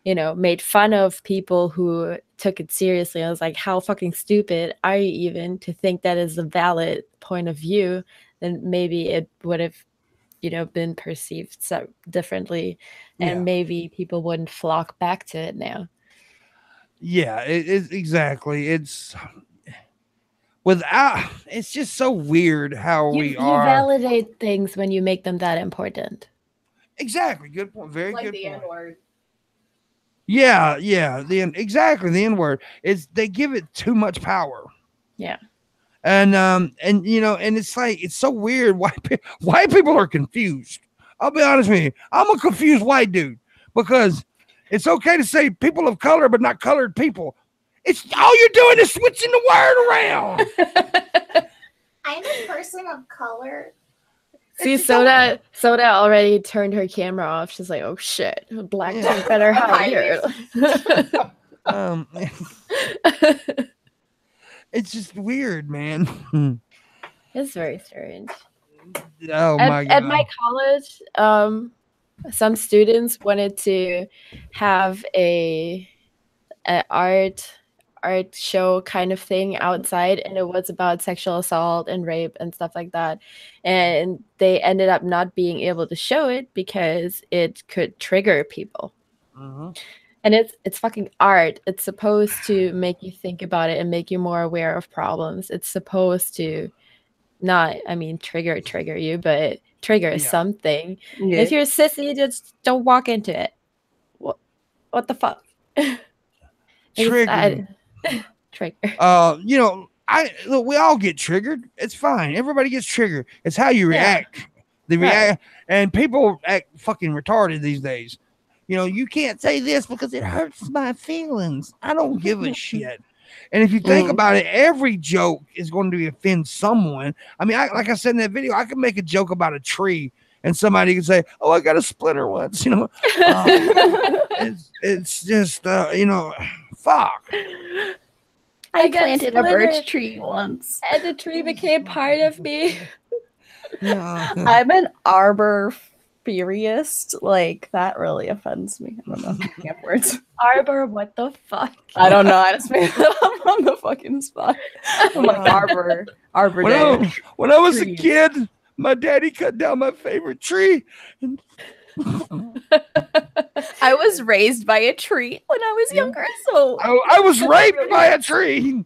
made fun of people who took it seriously. I was like, how fucking stupid are you even to think that is a valid point of view? Then maybe it would have, been perceived so differently, and maybe people wouldn't flock back to it now. Yeah, it's exactly. It's just so weird how you validate things when you make them that important. Exactly. Good point. Very like good the point. N-word. Yeah. Exactly. The N-word is, they give it too much power. Yeah. And it's like, it's so weird. White people are confused. I'll be honest with you. I'm a confused white dude, because it's okay to say people of color, but not colored people. It's all you're doing is switching the word around. person of color. See, Soda already turned her camera off. She's like, "Oh shit, black dude better hide here." It's just weird, man. It's very strange. Oh my god! At my college, some students wanted to have a art show kind of thing outside, and it was about sexual assault and rape and stuff like that, and they ended up not being able to show it because it could trigger people. And it's fucking art. It's supposed to make you think about it and make you more aware of problems. It's supposed to not, I mean, trigger you, but trigger something. Yeah. If you're a sissy, just don't walk into it. What the fuck? Trigger. Trigger. You know, look, we all get triggered. It's fine. Everybody gets triggered. It's how you react. They react, and people act fucking retarded these days. You know, you can't say this because it hurts my feelings. I don't give a shit. And if you think about it, every joke is going to offend someone. I mean, like I said in that video, I could make a joke about a tree, and somebody can say, "Oh, I got a splinter once." You know, it's just you know, fuck. I planted a birch tree once, and the tree became part of me. I'm an arboriferist. Like, that really offends me. I don't know. I can't words. Arbor, what the fuck? I don't know. I just made that up on the fucking spot. I'm like, Arbor Day. When I was a kid, my daddy cut down my favorite tree. And I was raised by a tree when I was younger, so I was raped by a tree.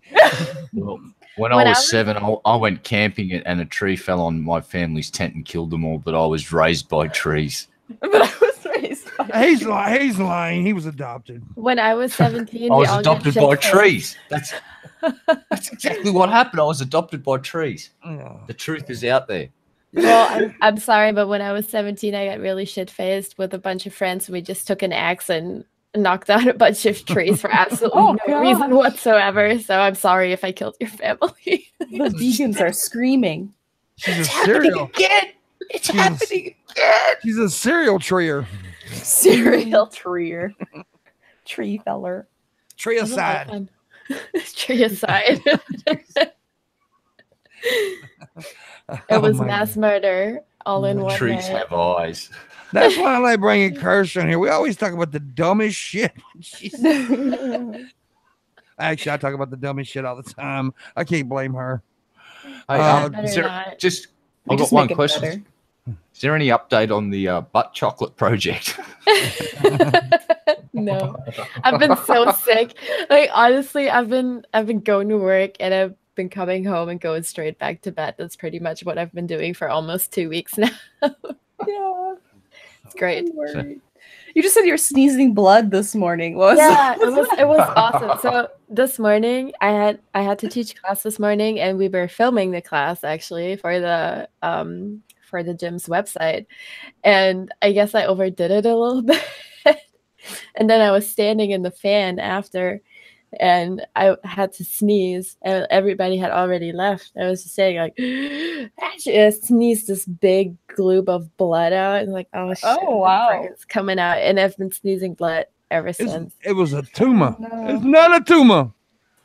When I was 7, I went camping and a tree fell on my family's tent and killed them all, but I was raised by trees. But I was raised by He's lying. He was adopted. When I was 17, I was adopted by trees. That's exactly what happened. I was adopted by trees. The truth is out there. Well, I'm sorry, but when I was 17, I got really shit-faced with a bunch of friends. We just took an axe and knocked down a bunch of trees for absolutely no reason whatsoever. So I'm sorry if I killed your family. The vegans are screaming. She's a serial again. It's happening again. She's a serial treer. Serial treer. Tree feller. Tree aside. Tree aside. It was mass murder all in one Trees night. have eyes. That's why I like bringing Kyrsh on here. We always talk about the dumbest shit. Actually, I talk about the dumbest shit all the time. I can't blame her. I've got one question. Better. Is there any update on the butt chocolate project? No, I've been so sick. Like, honestly, I've been going to work and I've been coming home and going straight back to bed. That's pretty much what I've been doing for almost 2 weeks now. Yeah. It's great. You just said you were sneezing blood this morning. What was that? It was awesome. So this morning I had to teach class this morning, and we were filming the class actually for the gym's website, and I guess I overdid it a little bit. And then I was standing in the fan after, and I had to sneeze, and everybody had already left. I was just saying, like, actually, I sneezed this big gloop of blood out, and like, oh shit, wow, it's coming out, and I've been sneezing blood ever since. It was a tumor. No. It's not a tumor.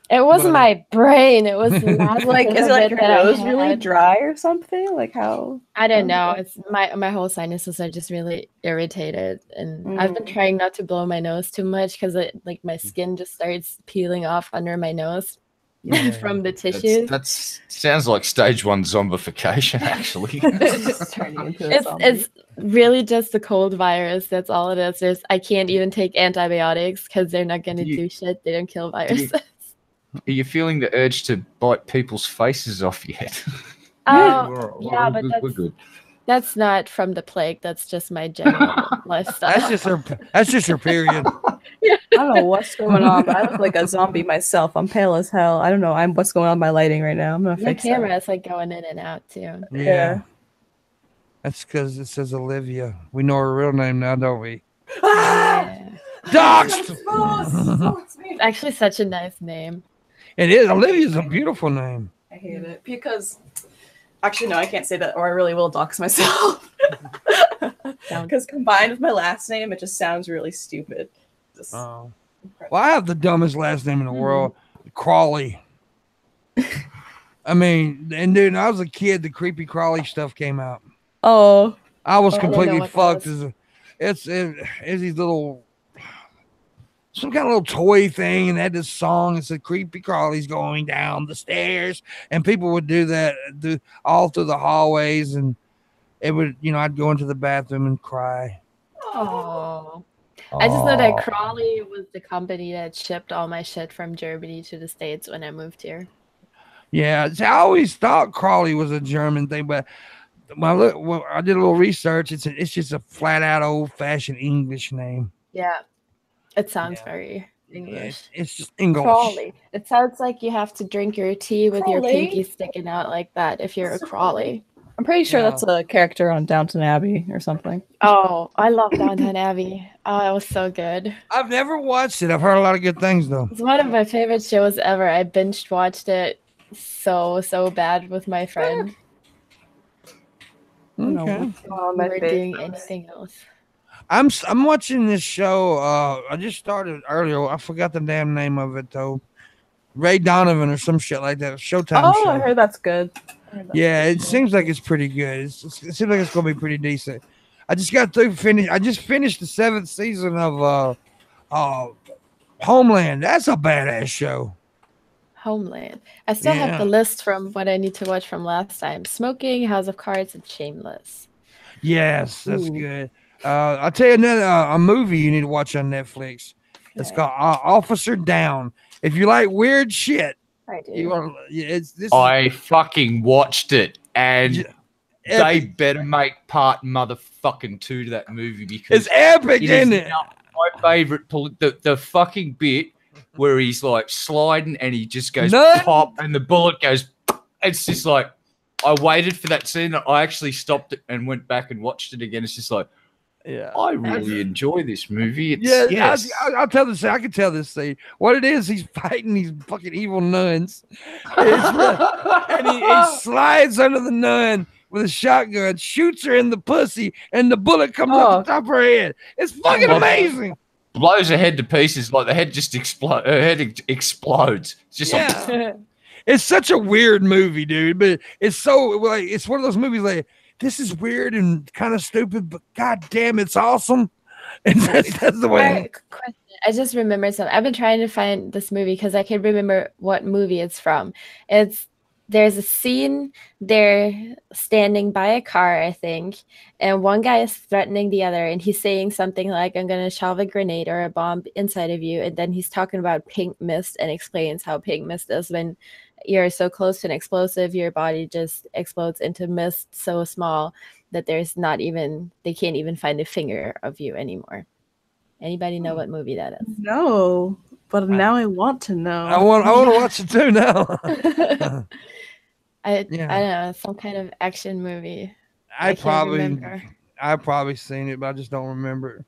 It wasn't my brain. It was like, is it like your nose really dry or something? Like how? I don't know. It's my whole sinuses are just really irritated, and I've been trying not to blow my nose too much because like my skin just starts peeling off under my nose from the tissues. That sounds like stage 1 zombification, actually. It's really just the cold virus. That's all it is. I can't even take antibiotics because they're not going to do shit. They don't kill viruses. Are you feeling the urge to bite people's faces off yet? Oh, yeah, but we're good. That's not from the plague. That's just my general lifestyle. That's just her period. I don't know what's going on, but I look like a zombie myself. I'm pale as hell. I don't know. What's going on with my lighting right now. I'm gonna fix it. The camera is like going in and out too. Yeah. That's because it says Olivia. We know her real name now, don't we? Yeah. Doxed! It's actually such a nice name. It is. Olivia's a beautiful name. I hate it because Actually, no, I can't say that, or I really will dox myself. Because combined with my last name, it just sounds really stupid. Well, I have the dumbest last name in the world, Crawley. I mean, and dude, when I was a kid, the creepy Crawley stuff came out. Oh, I was completely fucked. It's these little, some kind of little toy thing, and they had this song. It said "Creepy Crawley's going down the stairs," and people would do that all through the hallways, and it would, I'd go into the bathroom and cry. Oh. I just know that Crawley was the company that shipped all my shit from Germany to the States when I moved here. Yeah, I always thought Crawley was a German thing, but I did a little research. It's just a flat out old fashioned English name. Yeah, it sounds very English. It's just English. Crawley. It sounds like you have to drink your tea with your pinky sticking out like that if you're a Crawley. I'm pretty sure that's a character on Downton Abbey or something. Oh, I love Downton Abbey. Oh, it was so good. I've never watched it. I've heard a lot of good things though. It's one of my favorite shows ever. I binge watched it so bad with my friend. Okay. We're doing anything else. I'm watching this show. I just started earlier. I forgot the damn name of it though. Ray Donovan or some shit like that. Showtime show. I heard that's good. Yeah, it seems like it's pretty good. It seems like it's gonna be pretty decent. I just got through finish. I just finished the 7th season of Homeland. That's a badass show. Homeland. I still have the list from what I need to watch from last time: Smoking, House of Cards, and Shameless. Yes, that's good. I'll tell you another a movie you need to watch on Netflix. It's called Officer Down. If you like weird shit, I do. I fucking watched it, and they better make part motherfucking 2 to that movie because it's epic, isn't it? My favorite, the fucking bit where he's like sliding and he just goes pop, and the bullet goes. It's just like I waited for that scene. I actually stopped it and went back and watched it again. It's just like. Yeah, I really enjoy this movie. I'll tell this. I can tell this scene. What it is, he's fighting these fucking evil nuns, and he slides under the nun with a shotgun, shoots her in the pussy, and the bullet comes off the top of her head. It's fucking amazing. Blows her head to pieces, like the head just explodes. Her head explodes. It's just like it's such a weird movie, dude. But it's so like it's one of those movies like. This is weird and kind of stupid, but goddamn, it's awesome. And that's the way. I just remembered something. I've been trying to find this movie because I can remember what movie it's from. There's a scene they're standing by a car, I think, and one guy is threatening the other, and he's saying something like, "I'm going to shove a grenade or a bomb inside of you," and then he's talking about pink mist and explains how pink mist is when you're so close to an explosive, your body just explodes into mist so small that they can't even find a finger of you anymore. Anybody know what movie that is? No, but now I want to know. I want to watch it too now. I don't know, some kind of action movie. I've probably seen it, but I just don't remember it.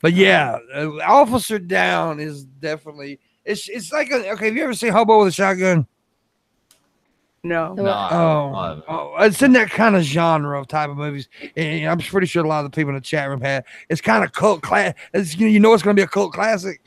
But yeah, Officer Down is definitely it's like okay. Have you ever seen Hobo with a Shotgun? No. It's in that kind of genre of type of movies, and I'm pretty sure a lot of the people in the chat room had. It's kind of cult class. It's going to be a cult classic.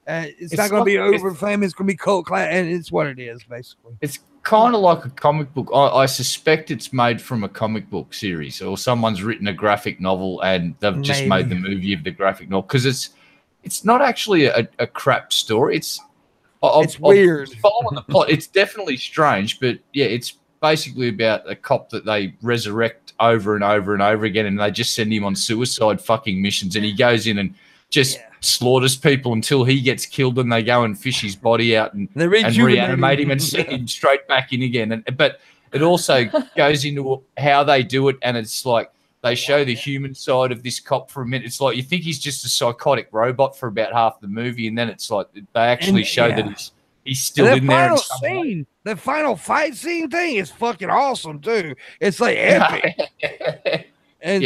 It's not going to be over famous. It's going to be cult class, and it's what it is basically. It's kind of like a comic book. I suspect it's made from a comic book series, or someone's written a graphic novel and they've just made the movie of the graphic novel because it's not actually a crap story. It's weird. Following the plot, it's definitely strange, but yeah, it's basically about a cop that they resurrect over and over and over again, and they just send him on suicide fucking missions, and he goes in and just slaughters people until he gets killed, and they go and fish his body out and reanimate him and send him straight back in again. But it also goes into how they do it, and it's like they show the human side of this cop for a minute. It's like you think he's just a psychotic robot for about half the movie, and then it's like they actually show that he's still in there. The final fight scene thing is fucking awesome too. It's like epic, and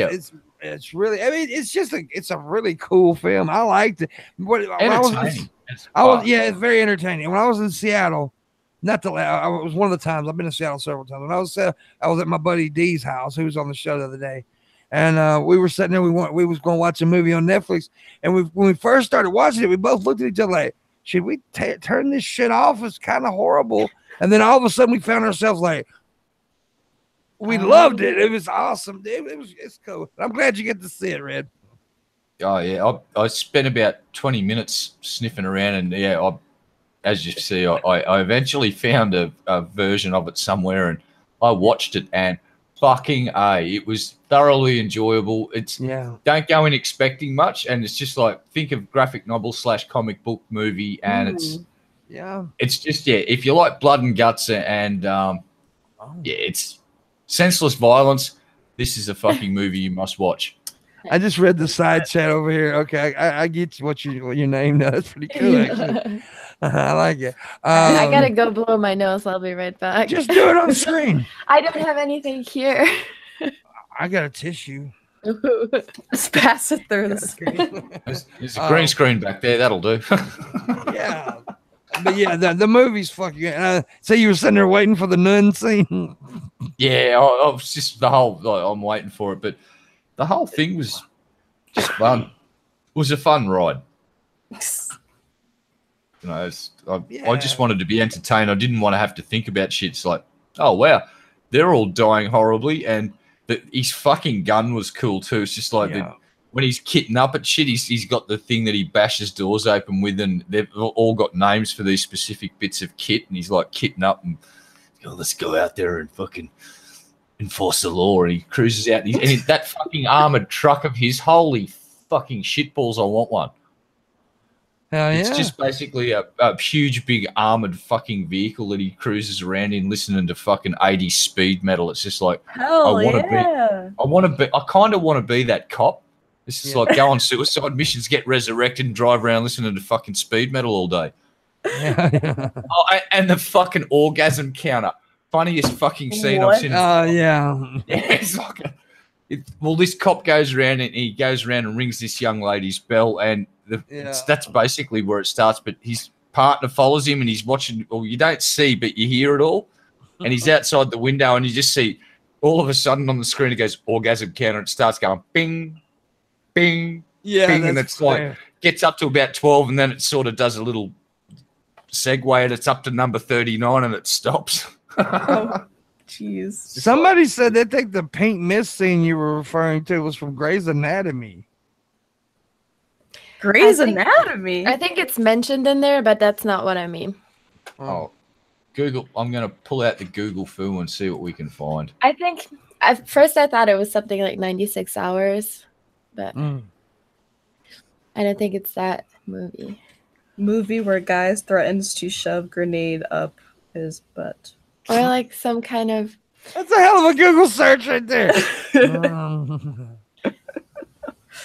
it's really. I mean, it's a really cool film. I liked it. It's very entertaining. When I was in Seattle, not the I was one of the times I've been to Seattle several times. When I was at my buddy D's house, who was on the show the other day, and we were sitting there. We was going to watch a movie on Netflix, and when we first started watching it, we both looked at each other like, should we turn this shit off? It's kind of horrible. And then all of a sudden, we found ourselves like, we loved it. It was awesome. It's cool. I'm glad you get to see it, Red. Oh yeah, I spent about 20 minutes sniffing around, and yeah, as you see, I eventually found a version of it somewhere, and I watched it, and fucking it was thoroughly enjoyable. Don't go in expecting much, and it's just like, think of graphic novel / comic book movie, and it's just if you like blood and guts and it's senseless violence, this is a fucking movie you must watch. I just read the side chat over here. Okay, I get what your name now. That's pretty cool, actually. I like it. I gotta go blow my nose. I'll be right back. Just do it on screen. I don't have anything here. I got a tissue. Just pass it through the screen. There's a green screen back there. That'll do. Yeah. But yeah, the movie's fucking. So you were sitting there waiting for the nun scene. Yeah, I was just the whole. I'm waiting for it, but the whole thing was just fun. It was a fun ride. You know, I just wanted to be entertained. I didn't want to have to think about shit. It's like, oh wow, they're all dying horribly, and his fucking gun was cool too. It's just like when he's kitting up at shit, he's got the thing that he bashes doors open with, and they've all got names for these specific bits of kit, and he's like kitting up and let's go out there and fucking enforce the law. And he cruises out, and that fucking armored truck of his, holy fucking shitballs, I want one. It's just basically a huge, big armored fucking vehicle that he cruises around in, listening to fucking 80s speed metal. It's just like, I kind of want to be that cop. This is like go on suicide missions, get resurrected, and drive around listening to fucking speed metal all day. And the fucking orgasm counter. Funniest fucking scene I've seen. Oh, yeah. It's like this cop goes around and rings this young lady's bell, and that's basically where it starts. But his partner follows him, and he's watching. Well, you don't see, but you hear it all. And he's outside the window, and you just see all of a sudden on the screen it goes orgasm counter. And it starts going bing, bing, bing, and it's like gets up to about 12, and then it sort of does a little segue, and it's up to number 39, and it stops. Oh, jeez. Somebody said they think the pink mist scene you were referring to was from Grey's Anatomy. Grey's Anatomy? I think it's mentioned in there, but that's not what I mean. Oh, Google. I'm going to pull out the Google foo and see what we can find. I think at first I thought it was something like 96 Hours, but I don't think it's that movie. Movie where guys threatens to shove grenade up his butt. Or like some kind of... That's a hell of a Google search right there.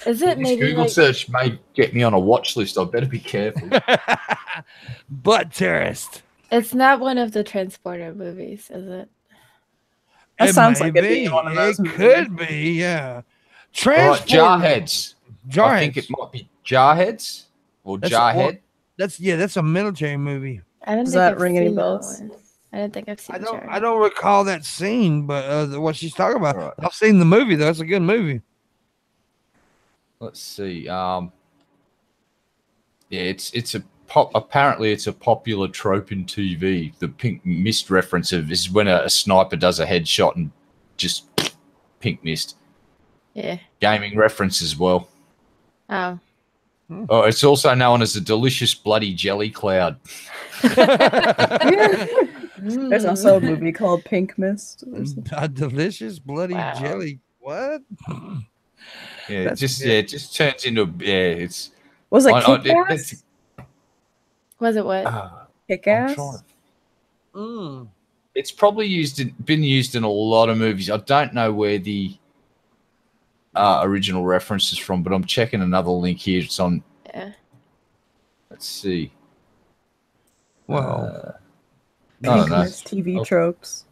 Is it maybe Google search may get me on a watch list. I better be careful. Butt terrorist. It's not one of the Transporter movies, is it? That sounds like it'd be one of those movies. Could be, yeah. Right, Jarheads. I think it might be Jarheads or Jarhead. That's a military movie. Does that ring any bells? I don't think I've seen it. I don't recall that scene, but what she's talking about. Right. I've seen the movie, though. It's a good movie. Let's see. Apparently it's a popular trope in TV. The pink mist reference is when a sniper does a headshot and just pink mist. Yeah. Gaming reference as well. Oh. Oh, it's also known as a delicious bloody jelly cloud. There's also a movie called Pink Mist. A delicious bloody jelly. What? Yeah, it just turns into it's. Was it Kick-Ass? Was it what? Kick-Ass? It's probably been used in a lot of movies. I don't know where the original reference is from, but I'm checking another link here. It's on. Yeah. Let's see. Wow. Pink Mist TV tropes.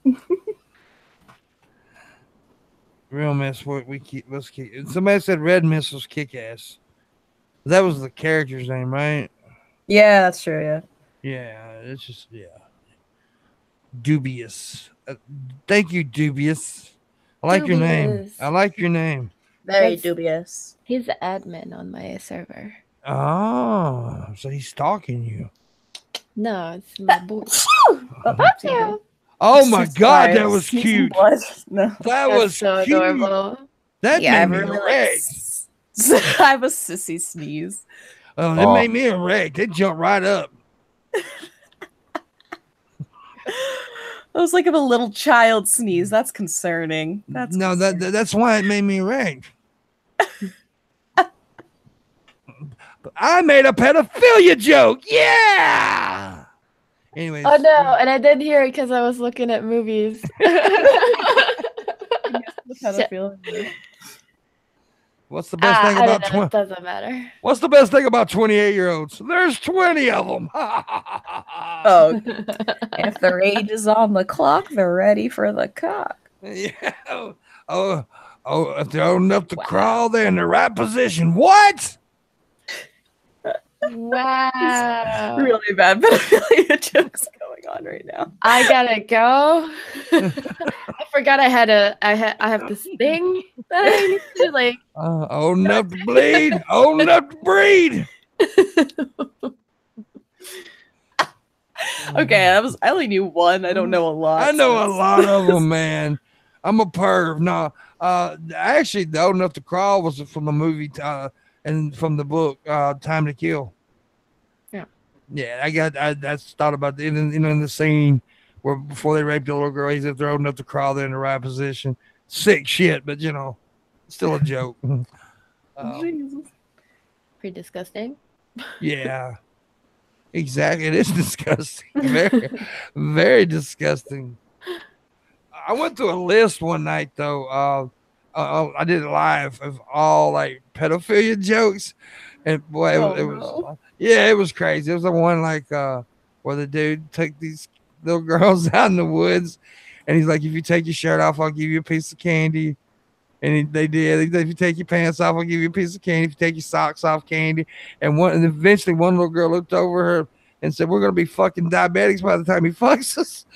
Real Mist. Let's keep. Somebody said Red Mist was Kick-Ass. That was the character's name, right? Yeah, that's true. Yeah. Yeah, it's just Dubious. Thank you, Dubious. I like your name. Dubious. I like your name. Very That's- dubious. He's the admin on my server. Oh, so he's stalking you. No, it's my boy. Yeah. Oh my God, that Fire, was sneezing cute. blood. No. That That's was so cute. adorable. That Yeah, I made me really erect. like. I have a sissy sneeze. Oh, that Oh. made me erect. It jumped right up. It was like of a little child sneeze. That's concerning. That's No, that's why it made me erect. I made a pedophilia joke. Yeah. Anyways. Oh no, and I didn't hear it because I was looking at movies. What's the best thing about it doesn't matter. What's the best thing about 28-year-olds? There's 20 of them. Oh, if the rage is on the clock, they're ready for the cock. Yeah. Oh, if they're old enough to crawl, they're in the right position. What? Wow. Really bad pedophilia jokes going on right now. I gotta go. I forgot I have this thing that I need to like. Old enough to bleed. Old enough to breed. Okay, I only knew one. I don't know a lot. I know a lot of them, man. I'm a perv. No, actually, the Old Enough to Crawl was from the movie and from the book Time to Kill. Yeah, I that's thought about the, in the scene where before they rape the little girl, he's if they're old enough to crawl, they're in the right position. Sick shit, but still a joke. Pretty disgusting. Yeah, exactly. It is disgusting. Very, very disgusting. I went through a list one night though. I did it live of all like pedophilia jokes, and boy, it was yeah, it was crazy. It was the one like where the dude took these little girls out in the woods, and he's like, "If you take your shirt off, I'll give you a piece of candy." And they did. If you take your pants off, I'll give you a piece of candy. If you take your socks off, candy. And eventually one little girl looked over her and said, "We're gonna be fucking diabetics by the time he fucks us."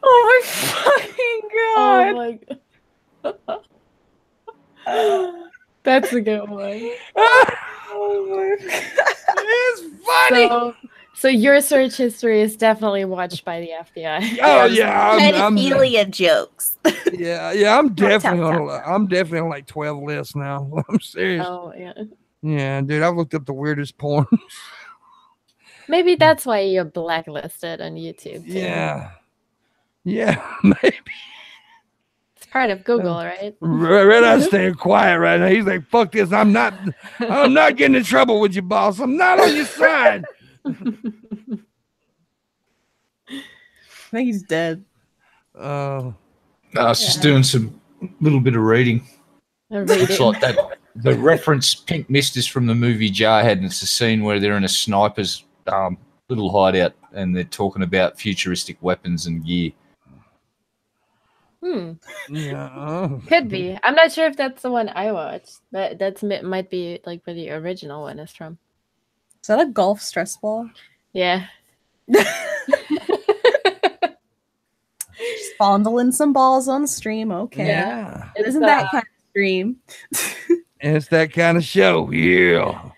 Oh my fucking god! Oh my god. That's a good one. Oh my god. It's funny. So your search history is definitely watched by the FBI. Oh yeah, Pedophilia jokes. yeah. I'm definitely on like 12 lists now. I'm serious. Oh yeah. Yeah, dude, I've looked up the weirdest porn. Maybe that's why you're blacklisted on YouTube. Too. Yeah, maybe. It's part of Google, right? Red Eye's staying quiet right now. He's like, "Fuck this! I'm not getting in trouble with you, boss. I'm not on your side." I think he's dead. I was just doing some little bit of reading. It's like that. The reference Pink Mist is from the movie Jarhead, and it's a scene where they're in a sniper's little hideout, and they're talking about futuristic weapons and gear. Yeah, Could be. I'm not sure if that's the one I watched, but might be like where the original one is from. Is that a golf stress ball? Yeah. Just fondling some balls on the stream. Okay. yeah. It isn't that kind of stream. And it's that kind of show. Yeah.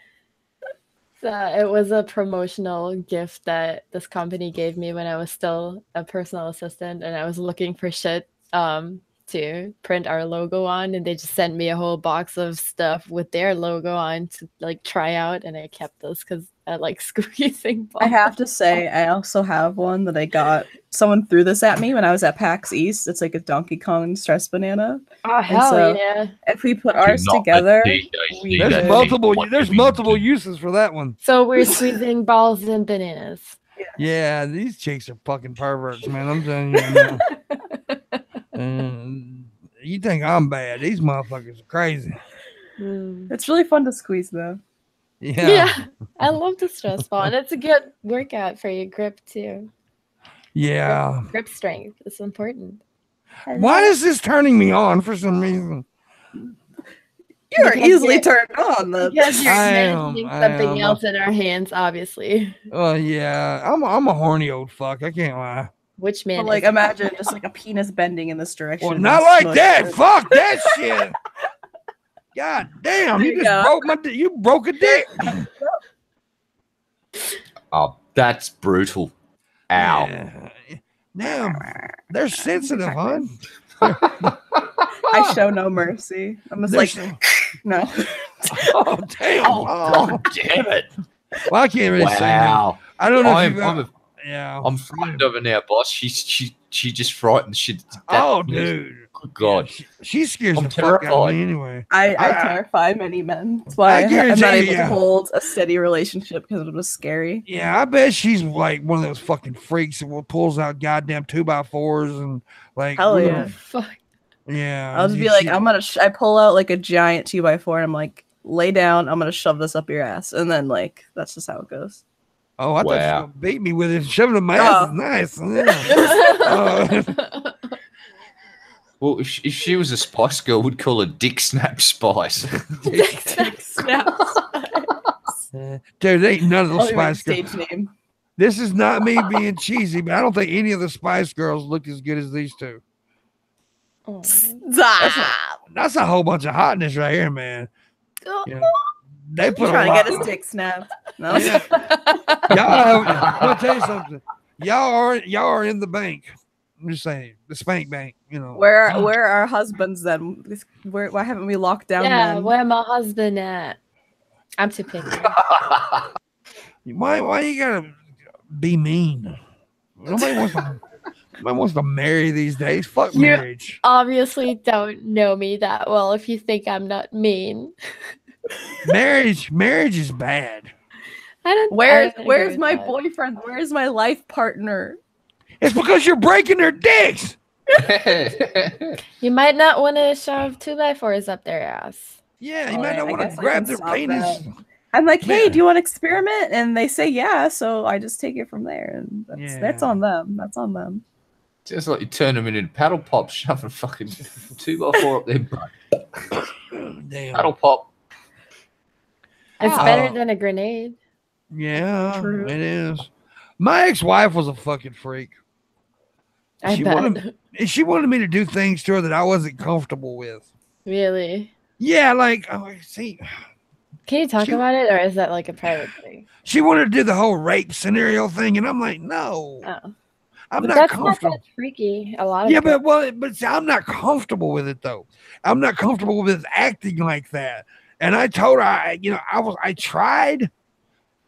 It was a promotional gift that this company gave me when I was still a personal assistant, and I was looking for shit to print our logo on, and they just sent me a whole box of stuff with their logo on to like try out, and I kept this because I like squeezing balls. I have to say, I also have one that I got. Someone threw this at me when I was at PAX East. It's like a Donkey Kong stress banana. Oh hell so yeah! If we put ours together, There's multiple uses for that one. So we're squeezing balls and bananas. Yeah, these chicks are fucking perverts, man. I'm telling you. Man. You think I'm bad? These motherfuckers are crazy. it's really fun to squeeze though. Yeah, I love the stress ball, and it's a good workout for your grip too. Yeah. Grip strength is important. Why is this turning me on for some reason? You're easily turned on. Because you're managing something else in our hands, obviously. Oh yeah, I'm a horny old fuck. I can't lie. Which man? But like, is- imagine just like a penis bending in this direction. Well, and not like smush that. it. Fuck that shit. God damn, There you you just go. you broke a dick. Oh, that's brutal. Ow. Yeah. Damn, they're sensitive, huh? I show no mercy. I'm just like, no. Oh damn! Oh, God damn it. Well, I can't really say that. Wow. I don't know. I'm frightened of her now, boss. She just frightened the shit. Oh, dude. Good God. She scares I'm the fuck out of terrified. me anyway. I terrify many men. That's why I'm guarantee not you, able yeah. to hold a steady relationship because it was scary. Yeah, I bet she's like one of those fucking freaks that pulls out goddamn 2x4s and like. Hell we're yeah. gonna- Fuck. Yeah. I'll just be like, I'm gonna. I pull out like a giant 2x4 and I'm like, lay down. I'm gonna shove this up your ass, and then like that's just how it goes. Oh, I thought she was Wow. gonna beat me with it. Shoving it in my ass is nice. Yeah. Well, if she was a Spice Girl, we'd call her Dick Snap Spice. Dude, there ain't none of those I'll Spice stage Girls. name. This is not me being cheesy, but I don't think any of the Spice Girls look as good as these two. Oh. That's a whole bunch of hotness right here, man. Yeah. They put Trying a to lot. get his dick snapped. No. Yeah. Y'all, I'm gonna tell you something. Y'all are in the bank. I'm just saying, the spank bank. You know. Where are our husbands then? Why haven't we locked down? Yeah, men? where my husband at? I'm too picky. Why you gotta be mean? Nobody wants to marry these days. Fuck You- marriage. Obviously, don't know me that well if you think I'm not mean. Marriage is bad. I don't. Where's I don't agree with my that. boyfriend? Where's my life partner? It's because you're breaking their dicks. You might not want to shove 2x4s up their ass. Yeah, you All might right, not I want guess to I grab can their stop penis. that. I'm like, hey, Yeah. do you want to experiment? And they say yeah, so I just take it from there, and that's Yeah. on them. That's on them. Just like you turn them into paddle pop, shove a fucking 2x4 up their butt. Damn. Paddle pop. It's Oh. better than a grenade. Yeah, True. it is. My ex-wife was a fucking freak. I She bet. wanted me to do things to her that I wasn't comfortable with. Really? Yeah, like see, Can you talk She- about it, or is that like a private thing? she wanted to do the whole rape scenario thing, and I'm like, no, Oh, I'm but not that's not comfortable. that freaky. A lot of Yeah, girls- but see, I'm not comfortable with it though. I'm not comfortable with acting like that. And I told her, I tried,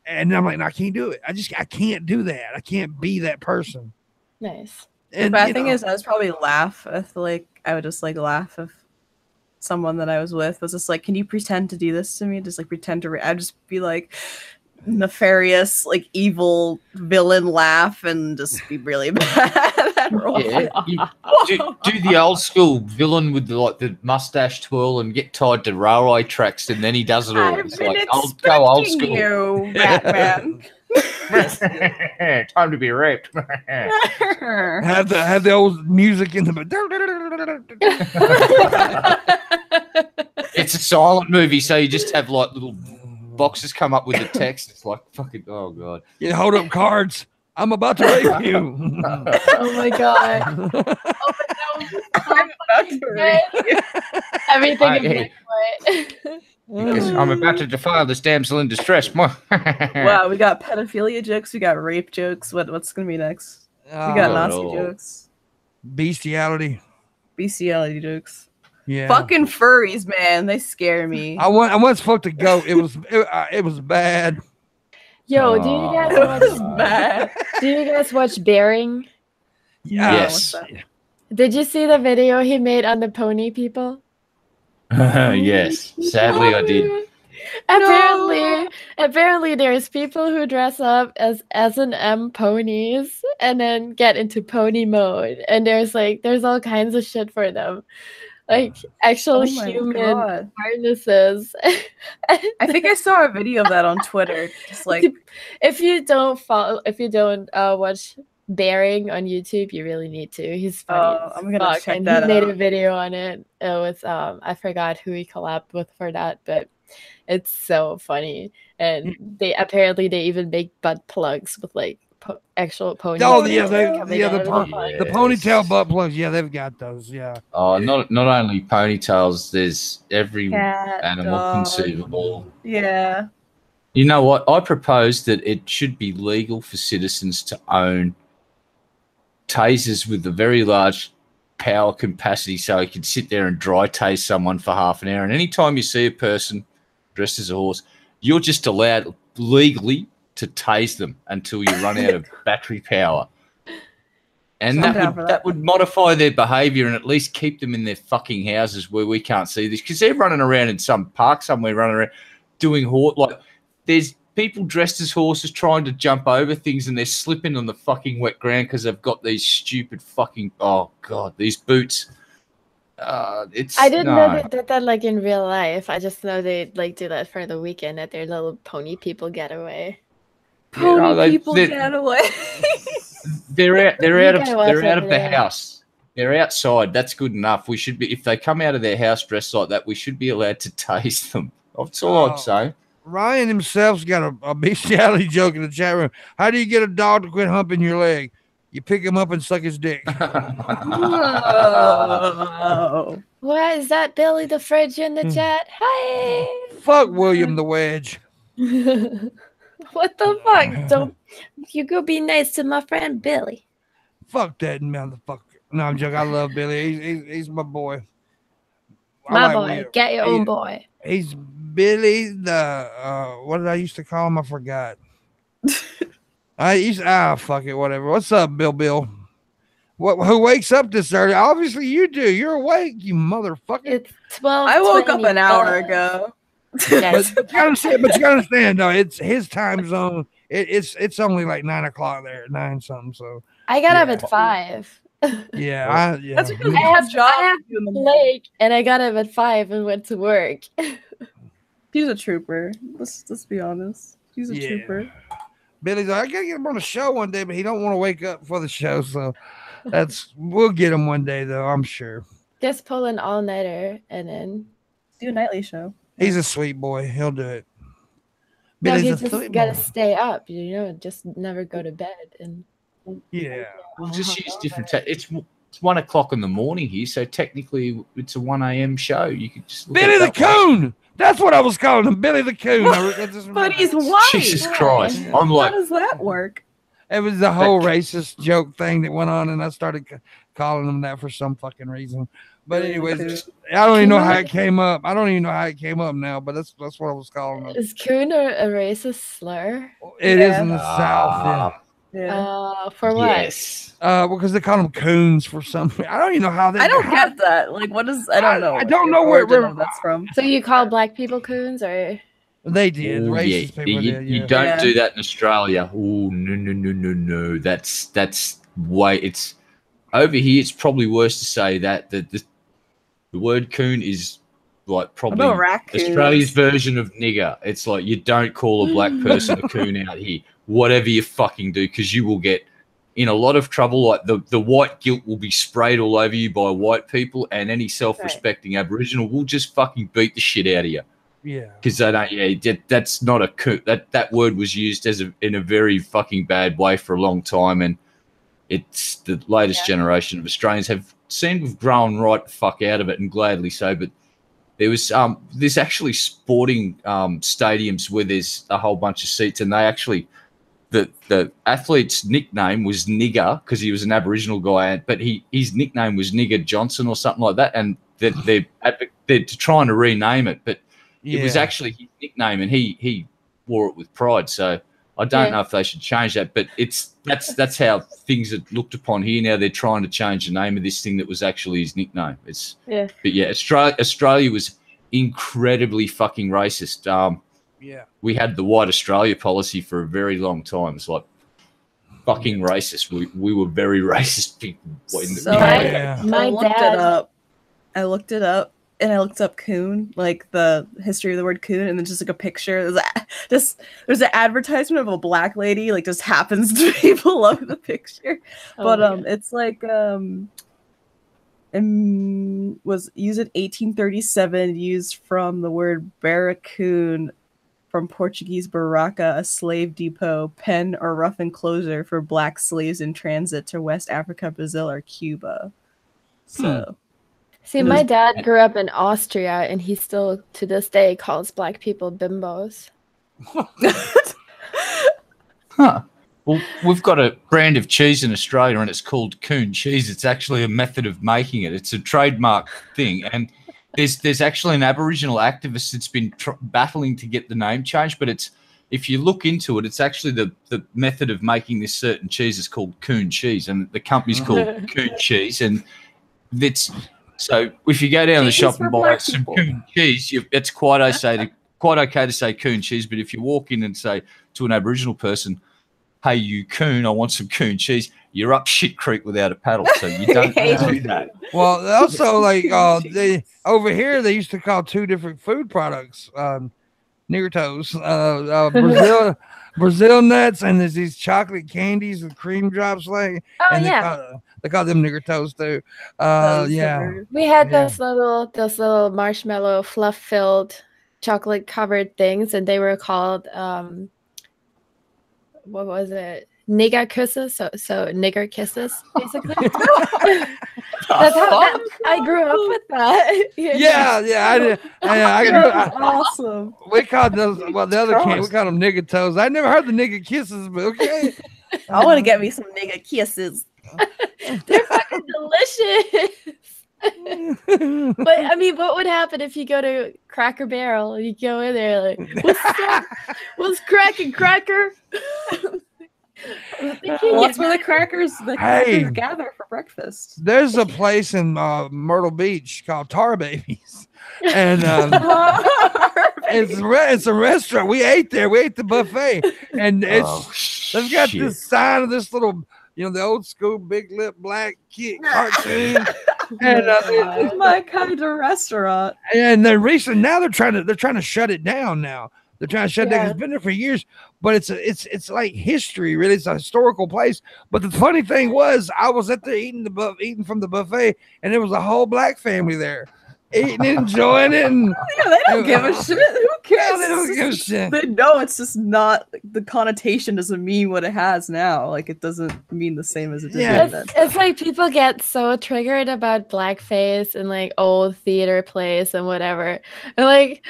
and I'm like, no, I can't do it. I can't do that. I can't be that person. nice. The And bad thing is, I would probably laugh if I would just like laugh if someone that I was with was just like, "Can you pretend to do this to me?" Just like pretend to. I'd just be like nefarious, like evil villain laugh and just be really bad at role. Yeah, do the old school villain with the mustache twirl and get tied to railway tracks, and then he does it all. I've It's been like go old expecting school. you, Batman. Time to be raped. have the old music in the. It's a silent movie, so you just have like little boxes come up with the text. It's like fucking oh god. You hold up cards. I'm about to rape you. Oh my god. I'm about to read you. Everything in Hey. black and white. Yes, I'm about to defile this damsel in distress. Wow, we got pedophilia jokes, we got rape jokes. What's gonna be next? We got Oh, Nazi no. jokes, Bestiality. bestiality jokes. Yeah. Fucking furries, man, they scare me. I once fucked a goat. It was bad. Yo, do you guys watch Bad. Do you guys watch Bearing? Yeah. Yes. what's that? Did you see the video he made on the pony people? Yes, sadly I did. Apparently there's people who dress up as S&M ponies and then get into pony mode, and there's all kinds of shit for them, like actual Oh my human God. harnesses. I think I saw a video of that on Twitter. Just like if you don't watch Bearing on YouTube, you really need to. He's funny. Oh, as I'm gonna fuck, check and that he made a out. video on it. It was I forgot who he collabed with for that, but it's so funny. And they even make butt plugs with like actual pony. Oh yeah, the Yes. ponytail butt plugs. Yeah, they've got those. Yeah. Not only ponytails. There's every Cat, animal dog. conceivable. Yeah. You know what? I propose that it should be legal for citizens to own tasers with a very large power capacity, so you can sit there and dry tase someone for half an hour. And anytime you see a person dressed as a horse, you're just allowed legally to tase them until you run out of battery power. And that would modify their behaviour and at least keep them in their fucking houses where we can't see this, because they're running around in some park somewhere, running around doing there's people dressed as horses trying to jump over things and they're slipping on the fucking wet ground because they've got these stupid fucking these boots. I didn't know they did that like in real life. I just know they like do that for the weekend at their little pony people getaway. People getaway. They're out of the house. They're outside. That's good enough. We should be, if they come out of their house dressed like that, we should be allowed to taste them. That's all I'd say. Ryan himself's got a bestiality joke in the chat room. How do you get a dog to quit humping your leg? You pick him up and suck his dick. Whoa. What is that, Billy the Fridge in the chat? Hi. Fuck William the Wedge. What the fuck? Don't you go be nice to my friend Billy? Fuck that motherfucker. No, I'm joking. I love Billy. He's my boy. My boy. Get your own boy. He's Billy the what did I used to call him? I forgot. Fuck it, whatever. What's up, Bill? Who wakes up this early? Obviously you do. You're awake, you motherfucker. It's 12. I woke up an hour ago. Yes. But you gotta understand, though, it's his time zone. It's only like 9 o'clock there, 9 something. So I got up at 5. Yeah, That's because I have Blake, and I got up at 5 and went to work. He's a trooper. Let's be honest. He's a trooper. Billy's like, I gotta get him on the show one day, but he don't want to wake up for the show. So we'll get him one day, though, I'm sure. Just pull an all-nighter and then do a nightly show. He's a sweet boy. He'll do it. No, he just gotta stay up, just never go to bed. And we'll just use different. It's 1 o'clock in the morning here, so technically it's a 1 a.m. show. You could just Billy the Coon. That's what I was calling him, Billy the Coon. But he's white. Jesus Christ! I'm like, how does that work? It was the whole racist joke thing that went on, and I started calling him that for some fucking reason. But anyways, I don't even know how it came up. I don't even know how it came up now, but that's what I was calling him. Is coon a racist slur? It is in the South. For what? Yes. Because they call them coons for something. I don't even know how they. I don't get that. Like, what is? I don't know. I don't know where that's from. So you call black people coons, or they did? Racist people did. You don't do that in Australia. Oh no. That's way. It's over here. It's probably worse to say that the word coon is like probably Australia's version of nigger. It's like you don't call a black person a coon out here. Whatever you fucking do, because you will get in a lot of trouble. Like the white guilt will be sprayed all over you by white people, and any self-respecting Aboriginal will just fucking beat the shit out of you. Yeah, because they don't. Yeah, that's not a coon. That word was used in a very fucking bad way for a long time, and it's the latest generation of Australians seem to have grown right the fuck out of it, and gladly so. But there's actually sporting stadiums where there's a whole bunch of seats, and they actually. The athlete's nickname was Nigger because he was an Aboriginal guy, but his nickname was Nigger Johnson or something like that, and they're trying to rename it, but it was actually his nickname, and he wore it with pride. So I don't know if they should change that, but that's how things are looked upon here now. They're trying to change the name of this thing that was actually his nickname. Australia was incredibly fucking racist. We had the white Australia policy for a very long time. It's like fucking racist. We were very racist people. I looked it up and I looked up coon, like the history of the word coon, and then just like a picture. There's an advertisement of a black lady, like just happens to be below the picture. It's like was used in 1837, used from the word barracoon. from Portuguese barraca, a slave depot, pen or rough enclosure for black slaves in transit to West Africa, Brazil, or Cuba. So, see, my dad grew up in Austria, and he still, to this day, calls black people bimbos. Huh. Well, we've got a brand of cheese in Australia, and it's called Coon cheese. It's actually a method of making it. It's a trademark thing, and there's actually an Aboriginal activist that's been battling to get the name changed. But it's, if you look into it, it's actually the method of making this certain cheese is called Coon cheese, and the company's called Coon cheese, and it's so if you go down the shop and buy some Coon cheese, it's quite okay to say Coon cheese. But if you walk in and say to an Aboriginal person, "Hey, you coon, I want some coon cheese," you're up shit creek without a paddle, so you don't do that. Well, also, like, they over here, they used to call two different food products, nigger toes, Brazil nuts, and there's these chocolate candies with cream drops, like, and they call them nigger toes too. Yeah, we had those little marshmallow fluff filled chocolate covered things, and they were called what was it? Nigger kisses. So nigger kisses, basically. That's how I grew up with that. Yeah, I did. Awesome. We called those, well, the other candy, we called them nigger toes. I never heard the nigger kisses, but okay. I want to get me some nigger kisses. They're fucking delicious. But I mean, what would happen if you go to Cracker Barrel and you go in there like, what's cracking, cracker? What's where the crackers gather for breakfast? There's a place in Myrtle Beach called Tar Babies, and it's a restaurant. We ate there. We ate the buffet, and they've got this sign of this little, the old school big lip black kid cartoon. And it's my kind of restaurant. And they're trying to shut it down now. They're trying to shut it down. It's been there for years, but it's like history, really. It's a historical place. But the funny thing was, I was at there eating from the buffet, and there was a whole black family there, eating and enjoying it. And they don't give a shit. Who cares? They don't give a shit. They know it's just not, the connotation doesn't mean what it has now. Like, it doesn't mean the same as it did then. It's like people get so triggered about blackface and like old theater plays and whatever. And like,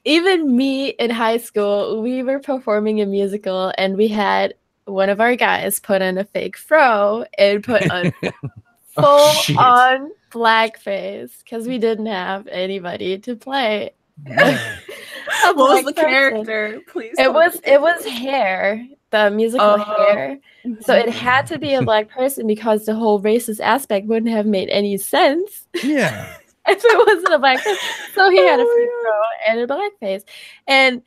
even me in high school, we were performing a musical, and we had one of our guys put on a fake fro and put on full on blackface because we didn't have anybody to play. What was the character? Please. It was hair, the musical Hair. So it had to be a black person because the whole racist aspect wouldn't have made any sense. Yeah. If it wasn't a black person. So he had a fake fro and a blackface. And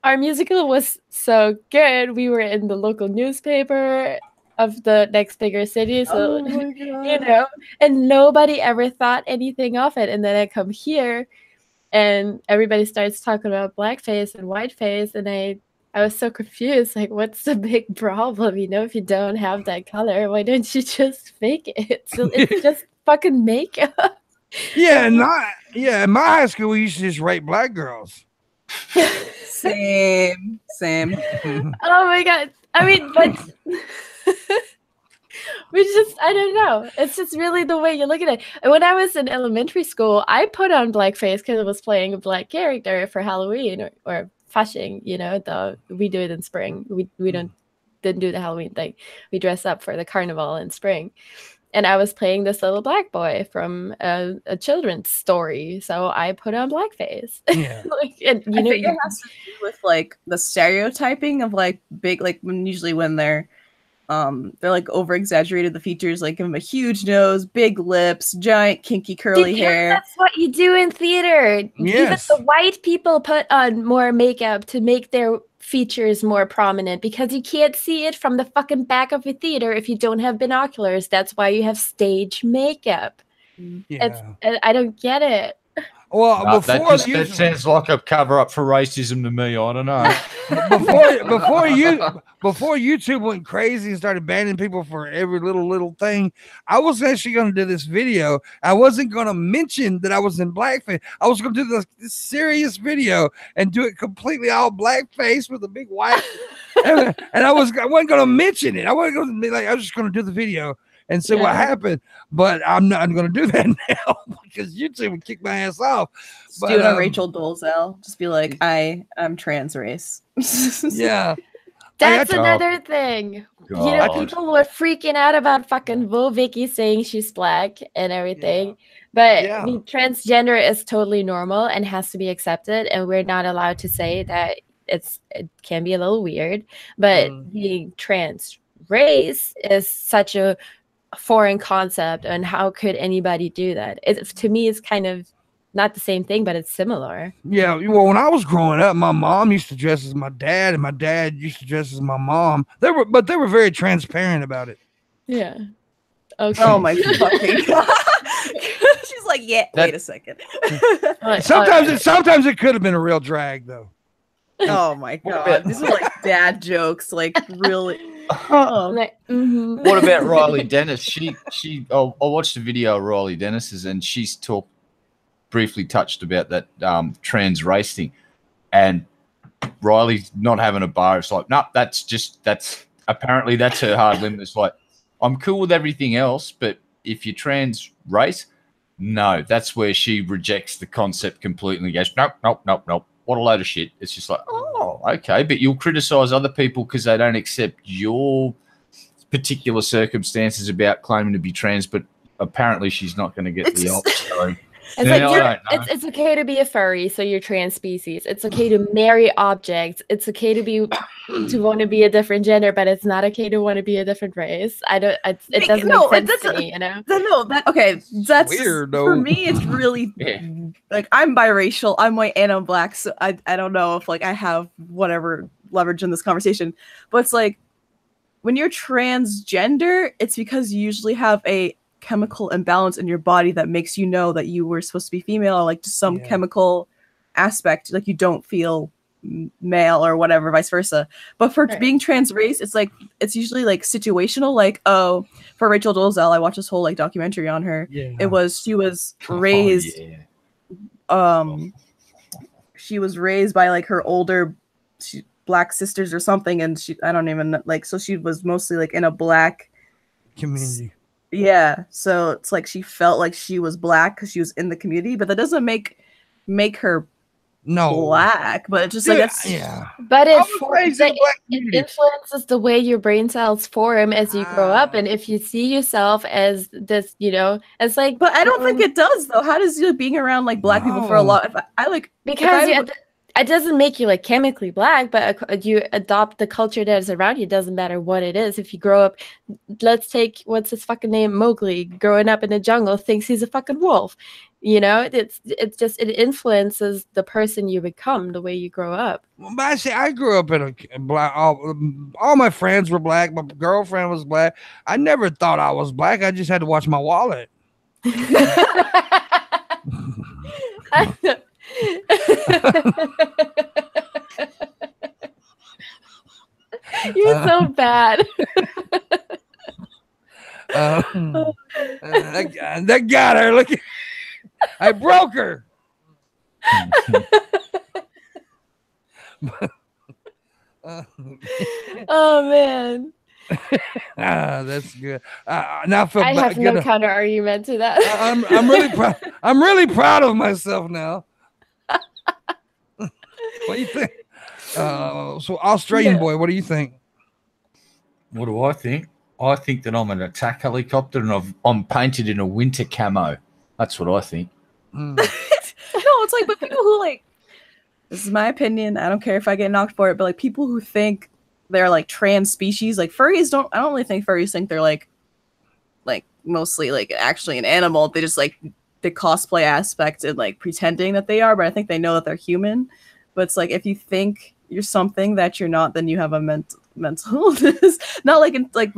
our musical was so good. We were in the local newspaper of the next bigger city. So, and nobody ever thought anything of it. And then I come here and everybody starts talking about blackface and whiteface. And I was so confused. Like, what's the big problem? If you don't have that color, why don't you just fake it? So it's just fucking makeup. Yeah, in my high school, we used to just rape black girls. Same. Oh my god. I mean, but I don't know. It's just really the way you look at it. And when I was in elementary school, I put on blackface because I was playing a black character for Halloween or Fasching, we do it in spring. We didn't do the Halloween thing. We dress up for the carnival in spring. And I was playing this little black boy from a children's story, so I put on blackface. Yeah, I think it has to do with like the stereotyping of like big, like when they're like over exaggerated the features, like give them a huge nose, big lips, giant kinky curly hair. That's what you do in theater. Yes. Even the white people put on more makeup to make their features more prominent because you can't see it from the fucking back of a theater if you don't have binoculars. That's why you have stage makeup. Yeah. I don't get it. Well, No, before that sounds like a cover up for racism to me. I don't know. before YouTube went crazy and started banning people for every little thing, I was actually going to do this video. I wasn't going to mention that I was in blackface. I was going to do this serious video and do it completely all blackface with a big white, and I wasn't going to mention it. I wasn't going to be like, I was just going to do the video and see what happened. But I'm not going to do that now because YouTube would kick my ass off. Just do it on Rachel Dolezal. Just be like, I'm trans race. Yeah. That's another thing. God. You know, people were freaking out about fucking Vicky saying she's black and everything. Yeah. But I mean, transgender is totally normal and has to be accepted. And we're not allowed to say that it can be a little weird. But being trans race is such a foreign concept, and how could anybody do that? To me, it's kind of not the same thing, but it's similar. Yeah, well, when I was growing up, my mom used to dress as my dad, and my dad used to dress as my mom. They were very transparent about it. Yeah. Okay. Oh my fucking god. She's like, wait a second. Sometimes it could have been a real drag, though. Oh my god, these are like dad jokes, like really. What about Riley Dennis? I watched a video of Riley Dennis's, and she's briefly touched about that trans race thing, and Riley's not having a bar. It's like, no, that's apparently that's her hard limit. It's like, I'm cool with everything else, but if you're trans race, no, that's where she rejects the concept completely and goes, nope. What a load of shit. It's just like, oh, okay, but you'll criticize other people because they don't accept your particular circumstances about claiming to be trans, but apparently she's not going to get the option. It's like it's okay to be a furry, so you're trans species. It's okay to marry objects. It's okay to want to be a different gender, but it's not okay to want to be a different race. It doesn't make sense to me, you know. That's weird. For me, it's really like, I'm biracial, I'm white, and I'm black. So I don't know if like I have whatever leverage in this conversation, but it's like when you're transgender, it's because you usually have a chemical imbalance in your body that makes you know that you were supposed to be female, or like just some chemical aspect, like you don't feel male or whatever, vice versa. But for being trans race, it's like it's usually like situational. Like, oh, for Rachel Dolezal, I watched this whole like documentary on her. It was she was raised she was raised by like her older black sisters or something, and I don't even know, like, so she was mostly like in a black community. Yeah, so it's like she felt like she was black because she was in the community, but that doesn't make her black. But it's just like that's But it influences the way your brain cells form as you grow up, and if you see yourself as this, you know, it's like. But I don't think it does though. How does being around like black people for a lot? It doesn't make you like chemically black, but you adopt the culture that is around you. It doesn't matter what it is. If you grow up, let's take, what's his fucking name, Mowgli, growing up in the jungle, thinks he's a fucking wolf. You know, it influences the person you become, the way you grow up. But I grew up in a black. All my friends were black. My girlfriend was black. I never thought I was black. I just had to watch my wallet. You're so bad. That got her. Look, I broke her. Oh man. That's good. Now I have no counter argument to that. I'm really proud. I'm really proud of myself now. What do you think? So Australian boy, what do you think? What do I think? I think that I'm an attack helicopter and I'm painted in a winter camo. That's what I think. No, it's like, but people who like, this is my opinion, I don't care if I get knocked for it, but like people who think they're like trans species, like furries I don't really think furries think they're like mostly like actually an animal. They just like the cosplay aspect and like pretending that they are, but I think they know that they're human. But it's like, if you think you're something that you're not, then you have a mental illness. Not like in like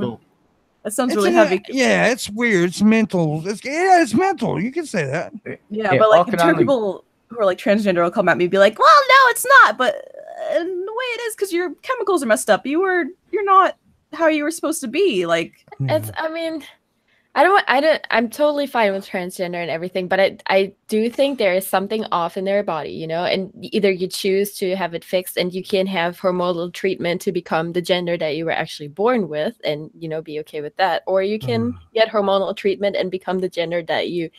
That sounds It's really an- heavy. Yeah, it's weird. It's mental. It's mental. You can say that. Yeah, but like two people who are like transgender will come at me and be like, "Well, no, it's not." But the way it is, because your chemicals are messed up. You're not how you were supposed to be. Like, it's. I mean, I'm totally fine with transgender and everything, but I do think there is something off in their body, you know, and either you choose to have it fixed and you can have hormonal treatment to become the gender that you were actually born with and, you know, be okay with that, or you can get hormonal treatment and become the gender that you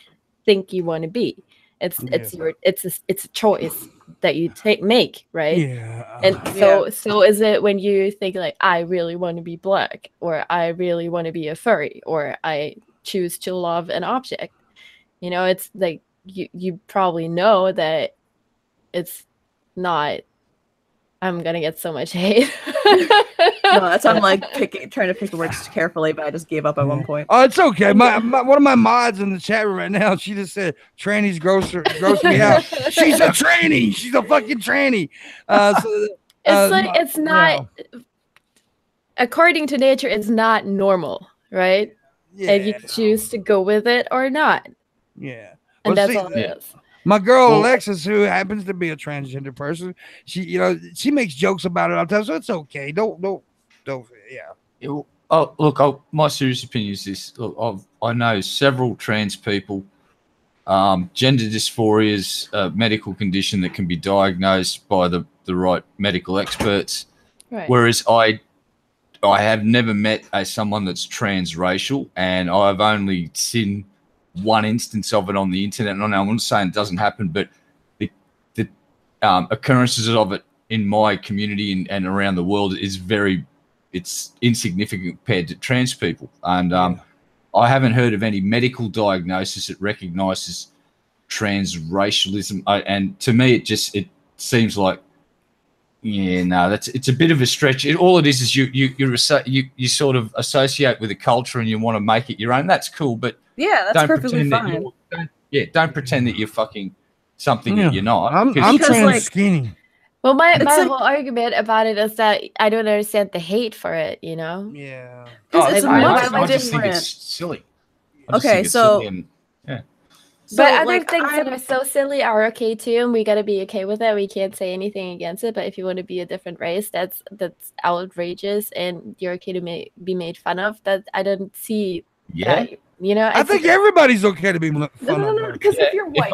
think you want to be. It's a choice that you make, right? Yeah. And so is it when you think like, I really want to be black, or I really want to be a furry, or I choose to love an object. You know, it's like you probably know that it's not. I'm gonna get so much hate. no, that's why I'm like trying to pick the words carefully, but I just gave up at one point. Oh, it's okay. My one of my mods in the chat room right now, she just said trannies gross me out. She's a tranny. She's a fucking tranny. It's not. According to nature, it's not normal, right? Yeah. And you choose to go with it or not. Yeah. And that's all it is. My girl Alexis, who happens to be a transgender person, she makes jokes about it all the time, so it's okay. Don't. Yeah. My serious opinion is this. Look, I know several trans people. Gender dysphoria is a medical condition that can be diagnosed by the right medical experts. Right. Whereas I have never met someone that's transracial, and I've only seen one instance of it on the internet. And I'm not saying it doesn't happen, but the occurrences of it in my community and around the world it's insignificant compared to trans people. And I haven't heard of any medical diagnosis that recognises transracialism. And to me, it seems like, it's a bit of a stretch. All it is you sort of associate with a culture and you want to make it your own. That's cool, but that's perfectly fine. Don't pretend that you're fucking something that you're not. I'm trans skinny. Well, my whole argument about it is that I don't understand the hate for it, you know? Yeah. I just think it's silly. But other things that are so silly are okay too, and we gotta be okay with it. We can't say anything against it. But if you want to be a different race, that's outrageous, and you're okay to be made fun of. That I don't see. Yeah. That, you know, I think everybody's okay to be fun of. No, because if you're white,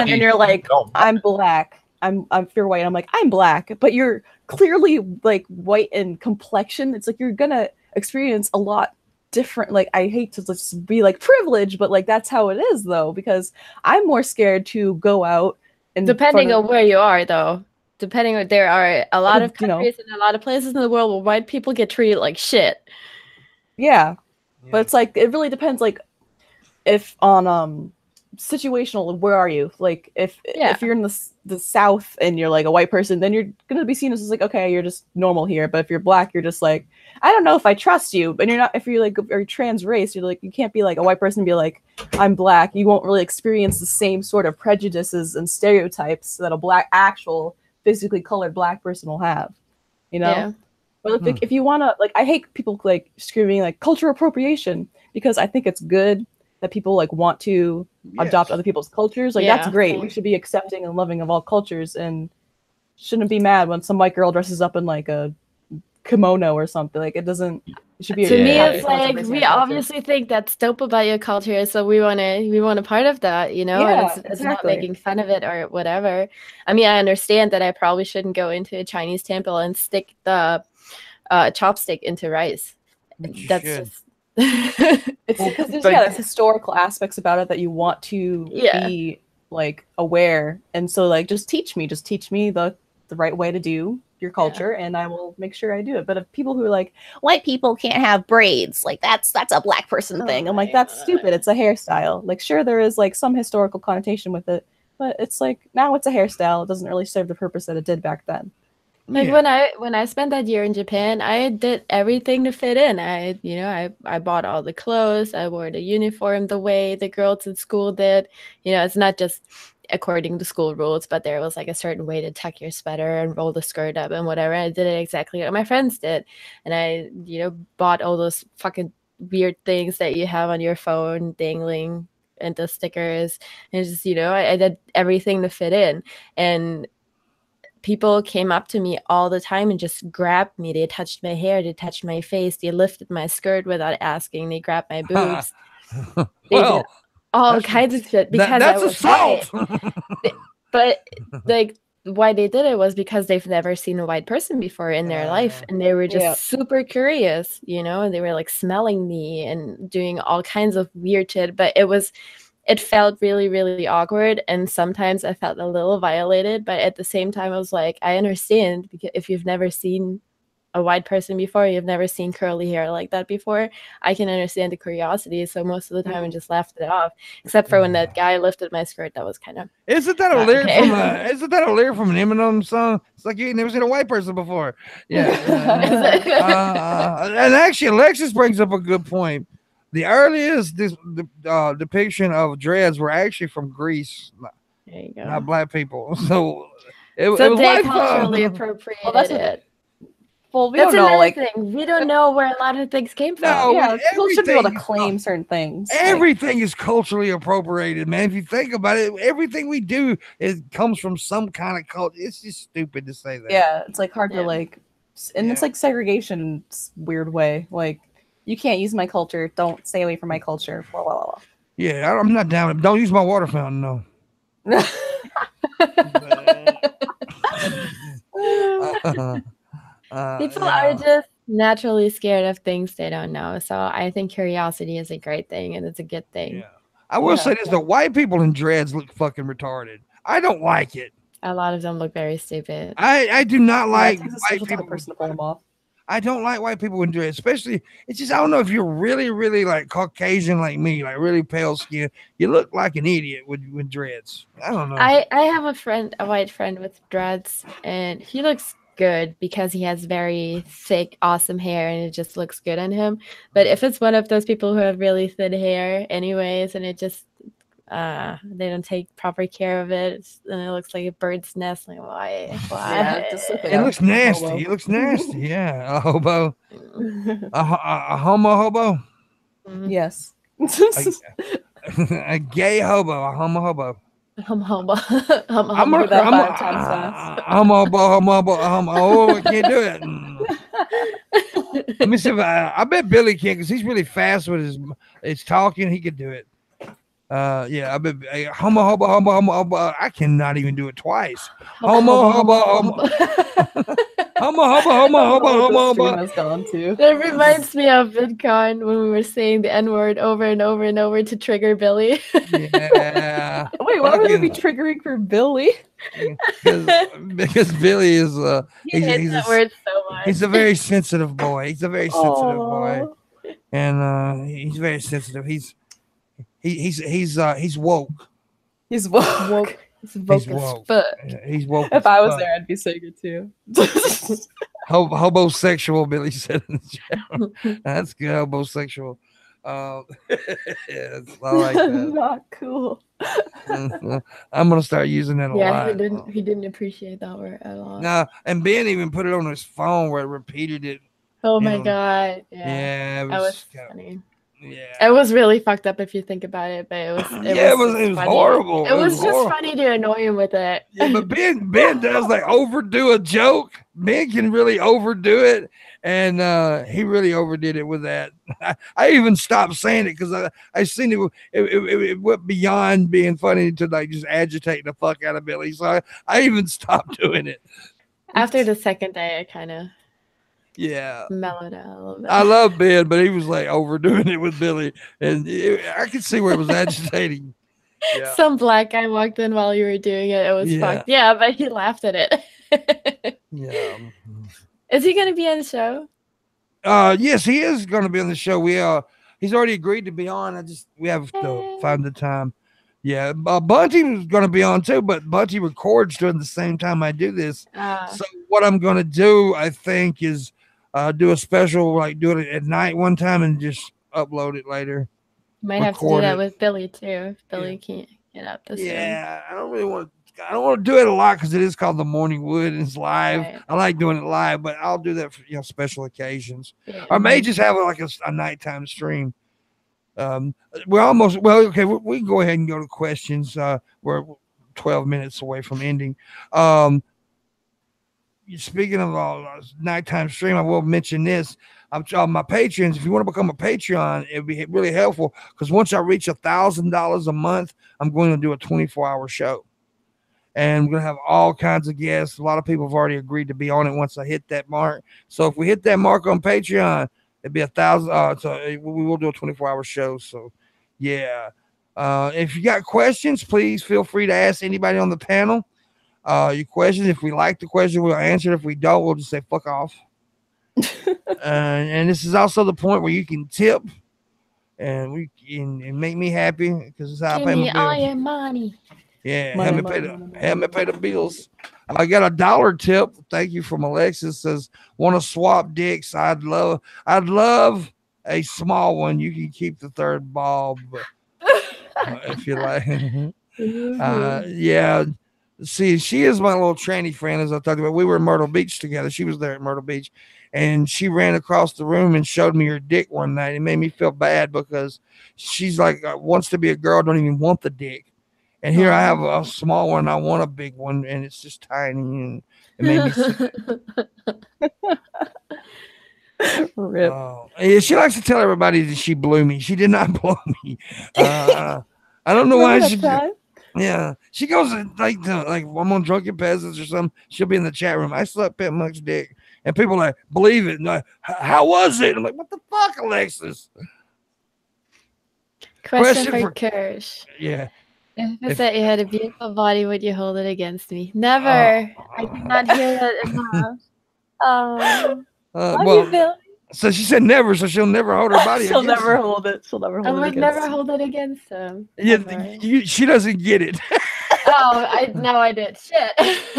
and you're like, I'm black. If you're white, I'm like, I'm black, but you're clearly like white in complexion. It's like you're gonna experience a lot different. Like, I hate to just be like privileged, but like that's how it is though, because I'm more scared to go out and depending on where you are though. There are a lot of countries and a lot of places in the world where white people get treated like shit. Yeah. But it's like it really depends, like if on situational, where are you? Like if you're in the South and you're like a white person, then you're gonna be seen as like, okay, you're just normal here. But if you're black, you're just like, I don't know if I trust you. But you're not. If you're like are trans race, you're like, you can't be like a white person and be like, I'm black. You won't really experience the same sort of prejudices and stereotypes that a actual physically colored black person will have. You know. Yeah. But like, if you wanna, like, I hate people like screaming like cultural appropriation, because I think it's good that people like want to adopt other people's cultures. Like that's great. We should be accepting and loving of all cultures, and shouldn't be mad when some white girl dresses up in like a kimono or something. Like it should be. To me, it's like we obviously think that's dope about your culture, so we want a part of that, you know. Yeah, it's not making fun of it or whatever. I mean, I understand that I probably shouldn't go into a Chinese temple and stick the chopstick into rice. That's just. It's because there's historical aspects about it that you want to be like aware, and so like just teach me the right way to do your culture, and I will make sure I do it. But if people who are like, white people can't have braids, like that's a black person thing, I'm like, that's stupid. It's a hairstyle. Like, sure, there is like some historical connotation with it, but it's like now it's a hairstyle. It doesn't really serve the purpose that it did back then. Like when I spent that year in Japan, I did everything to fit in. I bought all the clothes. I wore the uniform the way the girls in school did. You know, it's not just according to school rules, but there was like a certain way to tuck your sweater and roll the skirt up and whatever. I did it exactly what my friends did. And I, bought all those fucking weird things that you have on your phone dangling into stickers, and just, you know, I did everything to fit in, and people came up to me all the time and just grabbed me. They touched my hair, they touched my face, they lifted my skirt without asking, they grabbed my boobs. They did all kinds of shit because that's I was assault. white. But like, why they did it was because they've never seen a white person before in their life, and they were just super curious, you know, and they were like smelling me and doing all kinds of weird shit. But it felt really, really awkward, and sometimes I felt a little violated, but at the same time I was like, I understand, because if you've never seen a white person before, you've never seen curly hair like that before, I can understand the curiosity. So most of the time I just laughed it off, except for when that guy lifted my skirt. That was kind of isn't that a lyric from an Eminem song? It's like you ain't never seen a white person before. Yeah. And actually Alexis brings up a good point. The earliest depiction of dreads were actually from Greece, there you go. not black people. So it was they culturally appropriated it. Well, we That's don't know, like, thing. We don't know where a lot of things came from. No, yeah, people should be able to claim certain things. Everything is culturally appropriated, man. If you think about it, everything we do comes from some kind of culture. It's just stupid to say that. Yeah, it's like hard to like, and it's like segregation in a weird way. Like, you can't use my culture. Don't stay away from my culture. Blah, blah, blah. Yeah, I'm not down. Don't use my water fountain, no. People are just naturally scared of things they don't know. So I think curiosity is a great thing, and it's a good thing. Yeah. I will say this: the white people in dreads look fucking retarded. I don't like it. A lot of them look very stupid. I do not like white people. Person to pull them off. I don't like white people in dreads, especially. It's just I don't know if you're really, really like Caucasian like me, like really pale skin. You look like an idiot with dreads. I don't know. I have a white friend with dreads, and he looks good because he has very thick, awesome hair, and it just looks good on him. But if it's one of those people who have really thin hair, anyways, and it just they don't take proper care of it, and it looks like a bird's nest. Like why? Yeah, it looks nasty. It looks nasty. Yeah, a hobo, a homo hobo. Yes, a gay hobo, a homo hobo. Homo. Oh, I can't do it. Let me see if I bet Billy can, because he's really fast with his talking. He could do it. Yeah, I bet homo. I cannot even do it twice. Homo. Has gone too. That reminds me of VidCon when we were saying the N-word over and over and over to trigger Billy. Yeah. Wait, why would it be triggering for Billy? Because Billy is he's that word so much. He's a very sensitive boy. He's a very sensitive boy, and he's very sensitive. He's woke. He's woke. He's woke as fuck. He's woke. If I was there, I'd be saying it too. Hobosexual, Billy said in the chat. That's good, hobosexual. Yes, I like that. Not cool. I'm gonna start using that a lot. Yeah, he didn't appreciate that word at all. No, and Ben even put it on his phone where it repeated it. Oh my god. Yeah, that was funny. Yeah, it was really fucked up if you think about it, but it was horrible. It was just funny to annoy him with it. Yeah, but Ben does like overdo a joke. Ben can really overdo it, and he really overdid it with that. I even stopped saying it because I seen it went beyond being funny to like just agitate the fuck out of Billy. So I even stopped doing it. After the second day, I kind of mellowed out a little bit. I love Ben, but he was like overdoing it with Billy, and I could see where it was agitating. Yeah. Some black guy walked in while you were doing it. It was fucked. Yeah, but he laughed at it. Yeah. Is he going to be on the show? Yes, he is going to be on the show. He's already agreed to be on. We have to find the time. Yeah, Bunty was going to be on too, but Bunty records during the same time I do this. So what I'm going to do, I think, is do a special, like do it at night one time and just upload it later. You might have to do that with Billy too. If Billy can't get up this soon. I don't really want to I don't want to do it a lot because it is called the Morning Wood and it's live. Right. I like doing it live, but I'll do that for special occasions. Yeah. I may just have like a nighttime stream. We're almost okay. We can go ahead and go to questions. We're 12 minutes away from ending. Speaking of nighttime stream, I will mention this. I'm my patrons. If you want to become a Patreon, it'd be really helpful because once I reach $1,000 a month, I'm going to do a 24-hour show, and we're going to have all kinds of guests. A lot of people have already agreed to be on it once I hit that mark. So if we hit that mark on Patreon, it'd be 1,000. So we will do a 24-hour show. So yeah, if you got questions, please feel free to ask anybody on the panel. Your questions. If we like the question, we'll answer it. If we don't, we'll just say fuck off. And this is also the point where you can tip and we can make me happy because it's how I pay my bills. All your money. Yeah, help me pay the bills. I got a $1 tip. Thank you from Alexis. Says want to swap dicks. I'd love a small one. You can keep the third ball, but if you like. Yeah. See, she is my little tranny friend, as I talked about. We were in Myrtle Beach together. She was there at Myrtle Beach, and she ran across the room and showed me her dick one night. It made me feel bad because she's like wants to be a girl, don't even want the dick. And here I have a small one. I want a big one, and it's just tiny, and it made me sick. Rip. Yeah, she likes to tell everybody that she blew me. She did not blow me. I don't know why she. Yeah, she goes like I'm on Drunken Peasants or something. She'll be in the chat room. I slept Pimpmunk's dick, and people are like believe it. And like, how was it? I'm like, what the fuck, Alexis? Question for Kyrsh. Yeah. If it said you had a beautiful body, would you hold it against me? Never. I did not hear that enough. Well, so she said never, so she'll never hold her body. She'll never hold it. She'll never hold it. I would never hold it against him. Yeah, she doesn't get it. I did. Shit. It's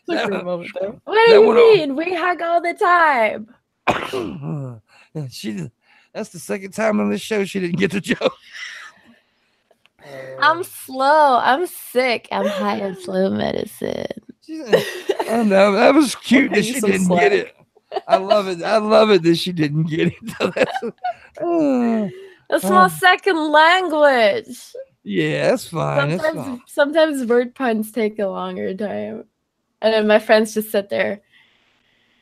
a great moment there. What do you mean? We hug all the time. That's the second time on this show she didn't get the joke. I'm slow. I'm sick. I'm high on slow medicine. I know that was cute that she didn't get it. I love it. I love it that she didn't get it. That's my second language. Yeah, that's fine. Sometimes word puns take a longer time. And then my friends just sit there.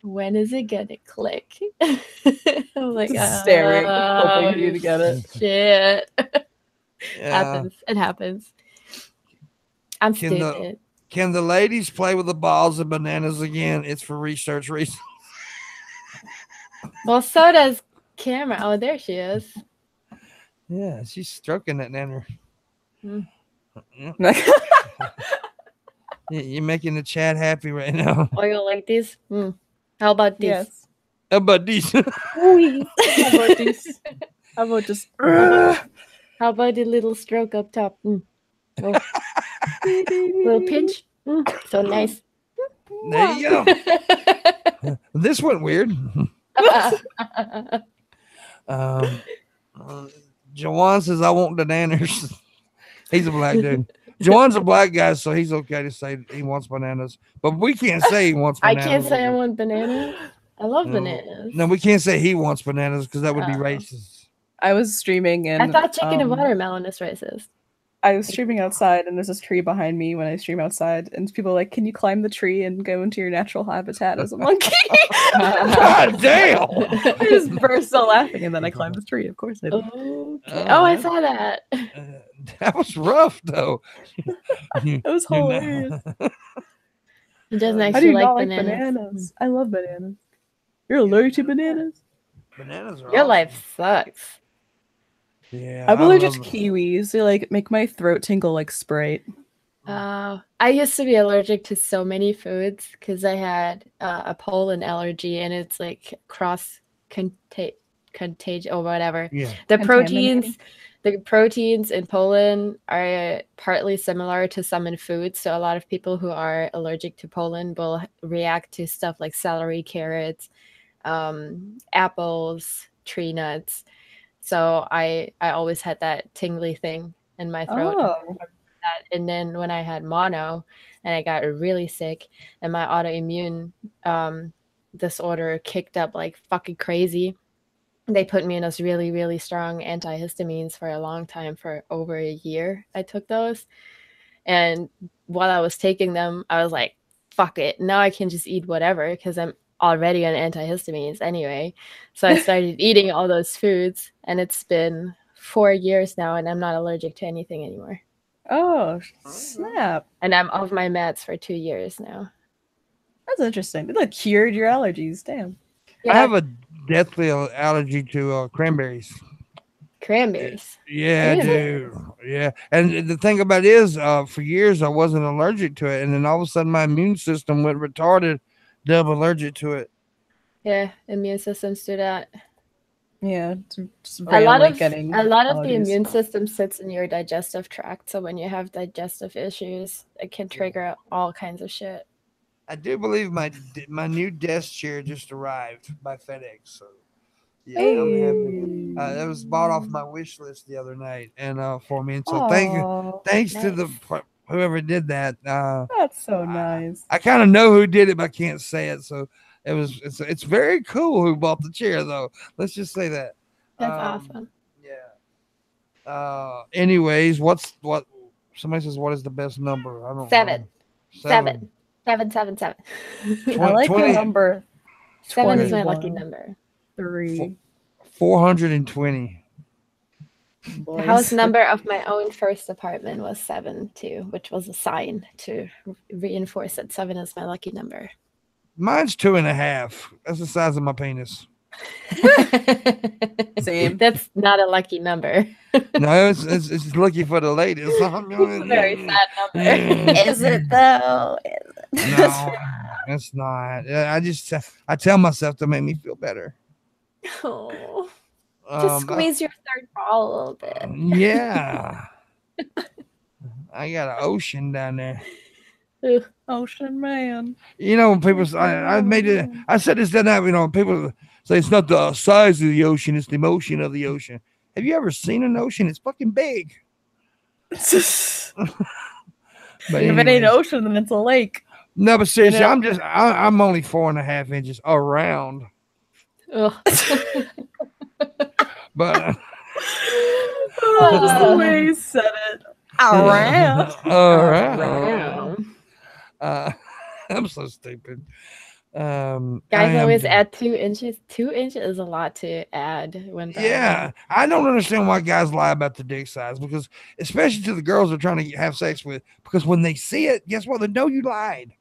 When is it gonna click? I'm like staring, hoping for you to get it. Shit. It happens. I'm stupid. Can the ladies play with the balls and bananas again? It's for research reasons. Well, so does Camera. Oh, there she is. Yeah, she's stroking that nanner. You're making the chat happy right now. Oh, you like these? How about this? Yes. How about these? How about this? How about just? How about the little stroke up top? Oh. Little pinch. So nice. There you go. This went weird. Jawan says, I want the nanners. He's a black dude. Jawan's a black guy, so he's okay to say he wants bananas. But we can't say he wants bananas. I can't say I want bananas. I love bananas. No, we can't say he wants bananas because that would be racist. I was streaming and I thought chicken and watermelon is racist. I was streaming outside and there's this tree behind me when I stream outside and people are like, can you climb the tree and go into your natural habitat as a monkey? God damn! I just burst out laughing and then I climbed the tree. Of course I did. I saw that. That was rough though. It was hilarious. He doesn't actually like bananas. I love bananas. You're allergic to bananas? Bananas are Your awesome. life sucks. Yeah, I'm allergic to kiwis. They like make my throat tingle like Sprite. I used to be allergic to so many foods because I had a pollen allergy, and it's like cross contagion or whatever. Yeah. The proteins in pollen are partly similar to some in food, so a lot of people who are allergic to pollen will react to stuff like celery, carrots, apples, tree nuts. So I always had that tingly thing in my throat. And then when I had mono and I got really sick and my autoimmune disorder kicked up like fucking crazy, they put me in those really, really strong antihistamines for a long time. For over a year, I took those. And while I was taking them, I was like, fuck it. Now I can just eat whatever because I'm already on antihistamines anyway. So I started eating all those foods, and it's been 4 years now, and I'm not allergic to anything anymore. Oh, snap. And I'm off my meds for 2 years now. That's interesting. It like cured your allergies. Damn. Yeah. I have a deathly allergy to cranberries. Cranberries. Yeah, I do. Yeah. And the thing about it is, for years I wasn't allergic to it. And then all of a sudden my immune system went retarded, double allergic to it. Yeah, immune systems do that. Yeah. A lot of the allergies. immune system sits in your digestive tract. So when you have digestive issues, it can trigger all kinds of shit. I do believe my new desk chair just arrived by FedEx. So yeah, I'm happy. That was bought off my wish list the other night, and for me. And so thanks to the whoever did that. That's so nice. I kind of know who did it, but I can't say it. So it's very cool who bought the chair, though. Let's just say that. That's awesome. Yeah. Anyways, what somebody says? What is the best number? I don't know. 7. 7. I like the number. 7 is my lucky number. 3. 420. The house number of my own first apartment was 7 too, which was a sign to reinforce that 7 is my lucky number. Mine's 2.5. That's the size of my penis. Same. That's not a lucky number. No, it's lucky for the ladies. It's a very sad number. Is it though? No, it's not. I tell myself to make me feel better. Oh, just squeeze your third ball a little bit. Yeah. I got an ocean down there. Ocean man. You know, when people say, I said this that night, you know, people say it's not the size of the ocean, it's the emotion of the ocean. Have you ever seen an ocean? It's fucking big. But if it ain't an ocean, then it's a lake. No, but seriously, I'm only 4.5 inches around. Oh. But just the way you said it. Around. I'm so stupid. Guys always add 2 inches. 2 inches is a lot to add when. Yeah, I don't understand why guys lie about the dick size, because especially to the girls they're trying to have sex with, because when they see it, guess what? They know you lied.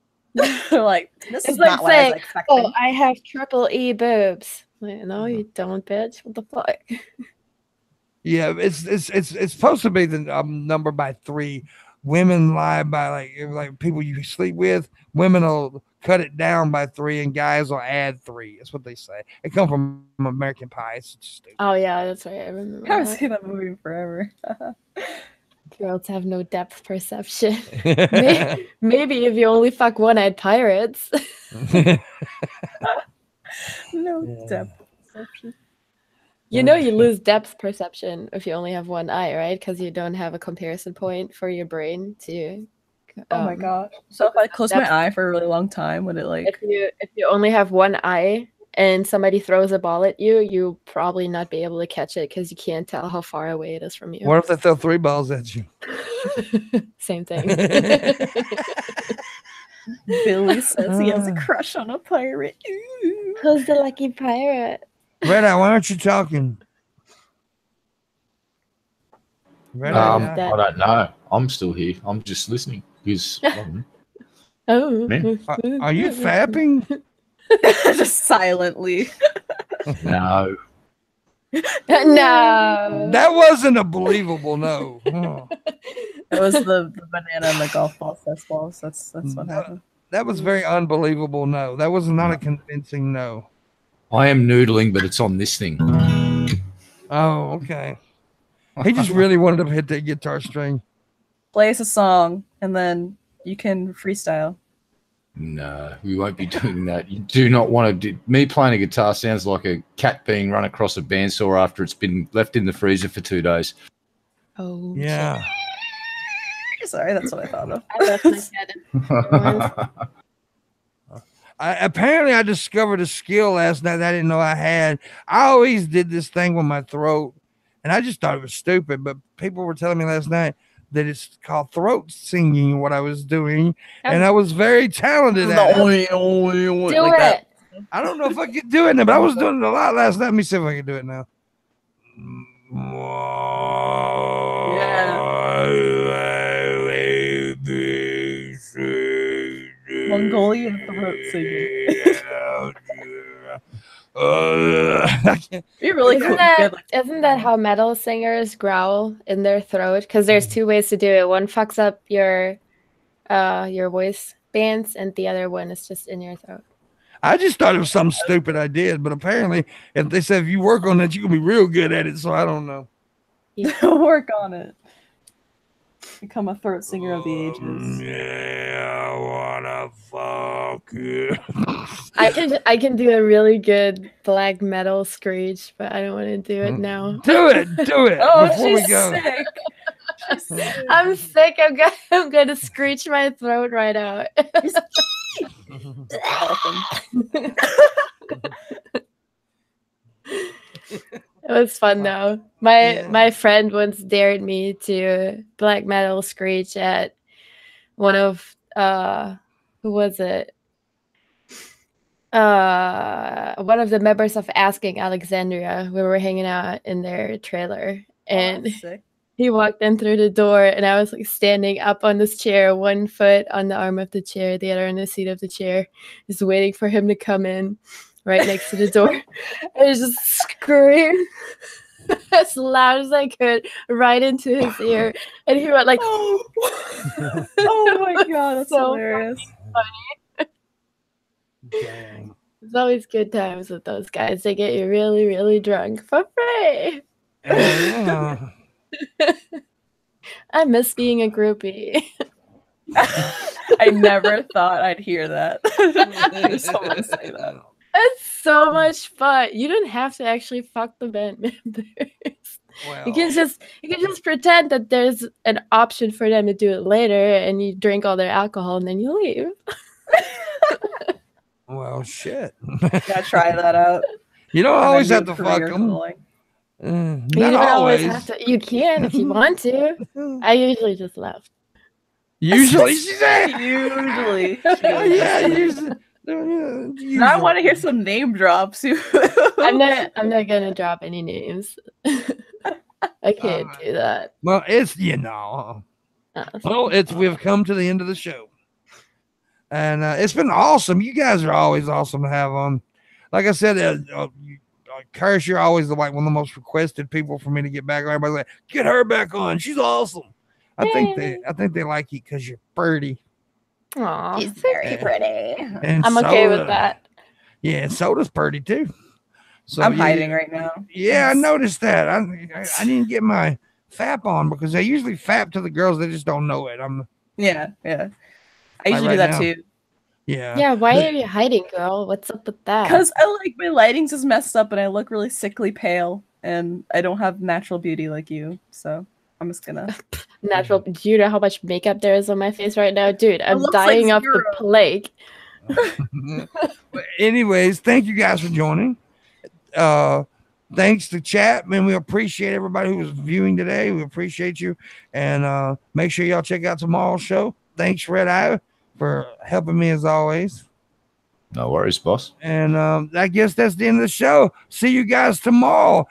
Like, this it's is like not what saying, I was expecting. "Oh, I have triple E boobs." Like, no, you don't, bitch. What the fuck? Yeah, it's supposed to be the number by 3. Women lie by like people you sleep with. Women will cut it down by 3, and guys will add 3. That's what they say. It comes from American Pie. It's stupid. Oh yeah, that's right. I remember. I haven't seen that movie forever. Girls have no depth perception. Maybe if you only fuck one-eyed pirates. No depth perception. You know you lose depth perception if you only have one eye, right? Because you don't have a comparison point for your brain to. Oh my god! So if I close my eye for a really long time, would it like? If you only have one eye and somebody throws a ball at you, you'll probably not be able to catch it because you can't tell how far away it is from you. What if they throw 3 balls at you? Same thing. Billy says he has a crush on a pirate. Who's the lucky pirate? Red Eye, why aren't you talking? I don't know. I'm still here. I'm just listening. Because Oh, are you fapping? Just silently. No. No. That wasn't a believable no. It was the banana and the golf ball cess balls. That's what happened. That was very unbelievable no. That was not a convincing no. I am noodling, but it's on this thing. Oh, okay. He just really wanted to hit that guitar string. Play us a song, and then you can freestyle. No, we won't be doing that. You do not want to do. Me playing a guitar sounds like a cat being run across a bandsaw after it's been left in the freezer for 2 days. Oh. Yeah. Sorry, that's what I thought of. I left my cat in. Apparently, I discovered a skill last night that I didn't know I had. I always did this thing with my throat, and I just thought it was stupid. But people were telling me last night that it's called throat singing, what I was doing, and I was very talented at it. Do like it. that. I don't know if I could do it now, but I was doing it a lot last night. Let me see if I can do it now. Mongolian throat singing. You're really cool. Isn't that how metal singers growl in their throat? Because there's two ways to do it. One fucks up your voice bands, and the other one is just in your throat. I just thought it was something stupid I did, but apparently, if they said if you work on that, you can be real good at it. So I don't know. Work on it. Become a throat singer of the ages. Yeah, I wanna fuck you. I can do a really good black metal screech, but I don't want to do it now. Do it. Oh, before we go. Sick. She's sick. I'm sick. I'm gonna screech my throat right out. It was fun though. My friend once dared me to black metal screech at one of who was it? One of the members of Asking Alexandria. We were hanging out in their trailer, and he walked in through the door, and I was like standing up on this chair, one foot on the arm of the chair, the other on the seat of the chair, just waiting for him to come in right next to the door. I just screamed as loud as I could right into his ear, and he went like, oh my god, that's so hilarious. Funny. Dang. It's always good times with those guys. They get you really, really drunk for free. Yeah. I miss being a groupie. I never thought I'd hear that. Someone say that. It's so much fun. You don't have to actually fuck the band members. Well, You can just pretend that there's an option for them to do it later, and you drink all their alcohol, and then you leave. well, shit. Gotta try that out. You don't always have to fuck Career them. calling. You Not don't always always. have to. You can if you want to. I usually just left. Usually, she said. Usually. Yeah, usually. Now I want to hear some name drops. I'm not gonna drop any names. I can't do that. Well, it's we've come to the end of the show, and it's been awesome. You guys are always awesome to have on. Like I said, Kyrsh, you're always one of the most requested people for me to get back on. Everybody's like, get her back on. She's awesome. I think they like you because you're pretty. Aw, She's very pretty. And I'm okay Soda, with that. Yeah, and Soda's pretty too. So I'm hiding right now. Yeah, I noticed that. I didn't get my fap on because they usually fap to the girls. They just don't know it. Yeah. I usually right do that now. too. Yeah, why are you hiding, girl? What's up with that? Because I like my lighting's just messed up and I look really sickly pale and I don't have natural beauty like you. So I'm just gonna Natural. Do you know how much makeup there is on my face right now? Dude, I'm looks dying like of the zero. plague. But anyways, thank you guys for joining. Thanks to chat, man. We appreciate everybody who was viewing today. We appreciate you. And make sure y'all check out tomorrow's show. Thanks, Red Eye, for helping me as always. No worries, boss. And I guess that's the end of the show. See you guys tomorrow.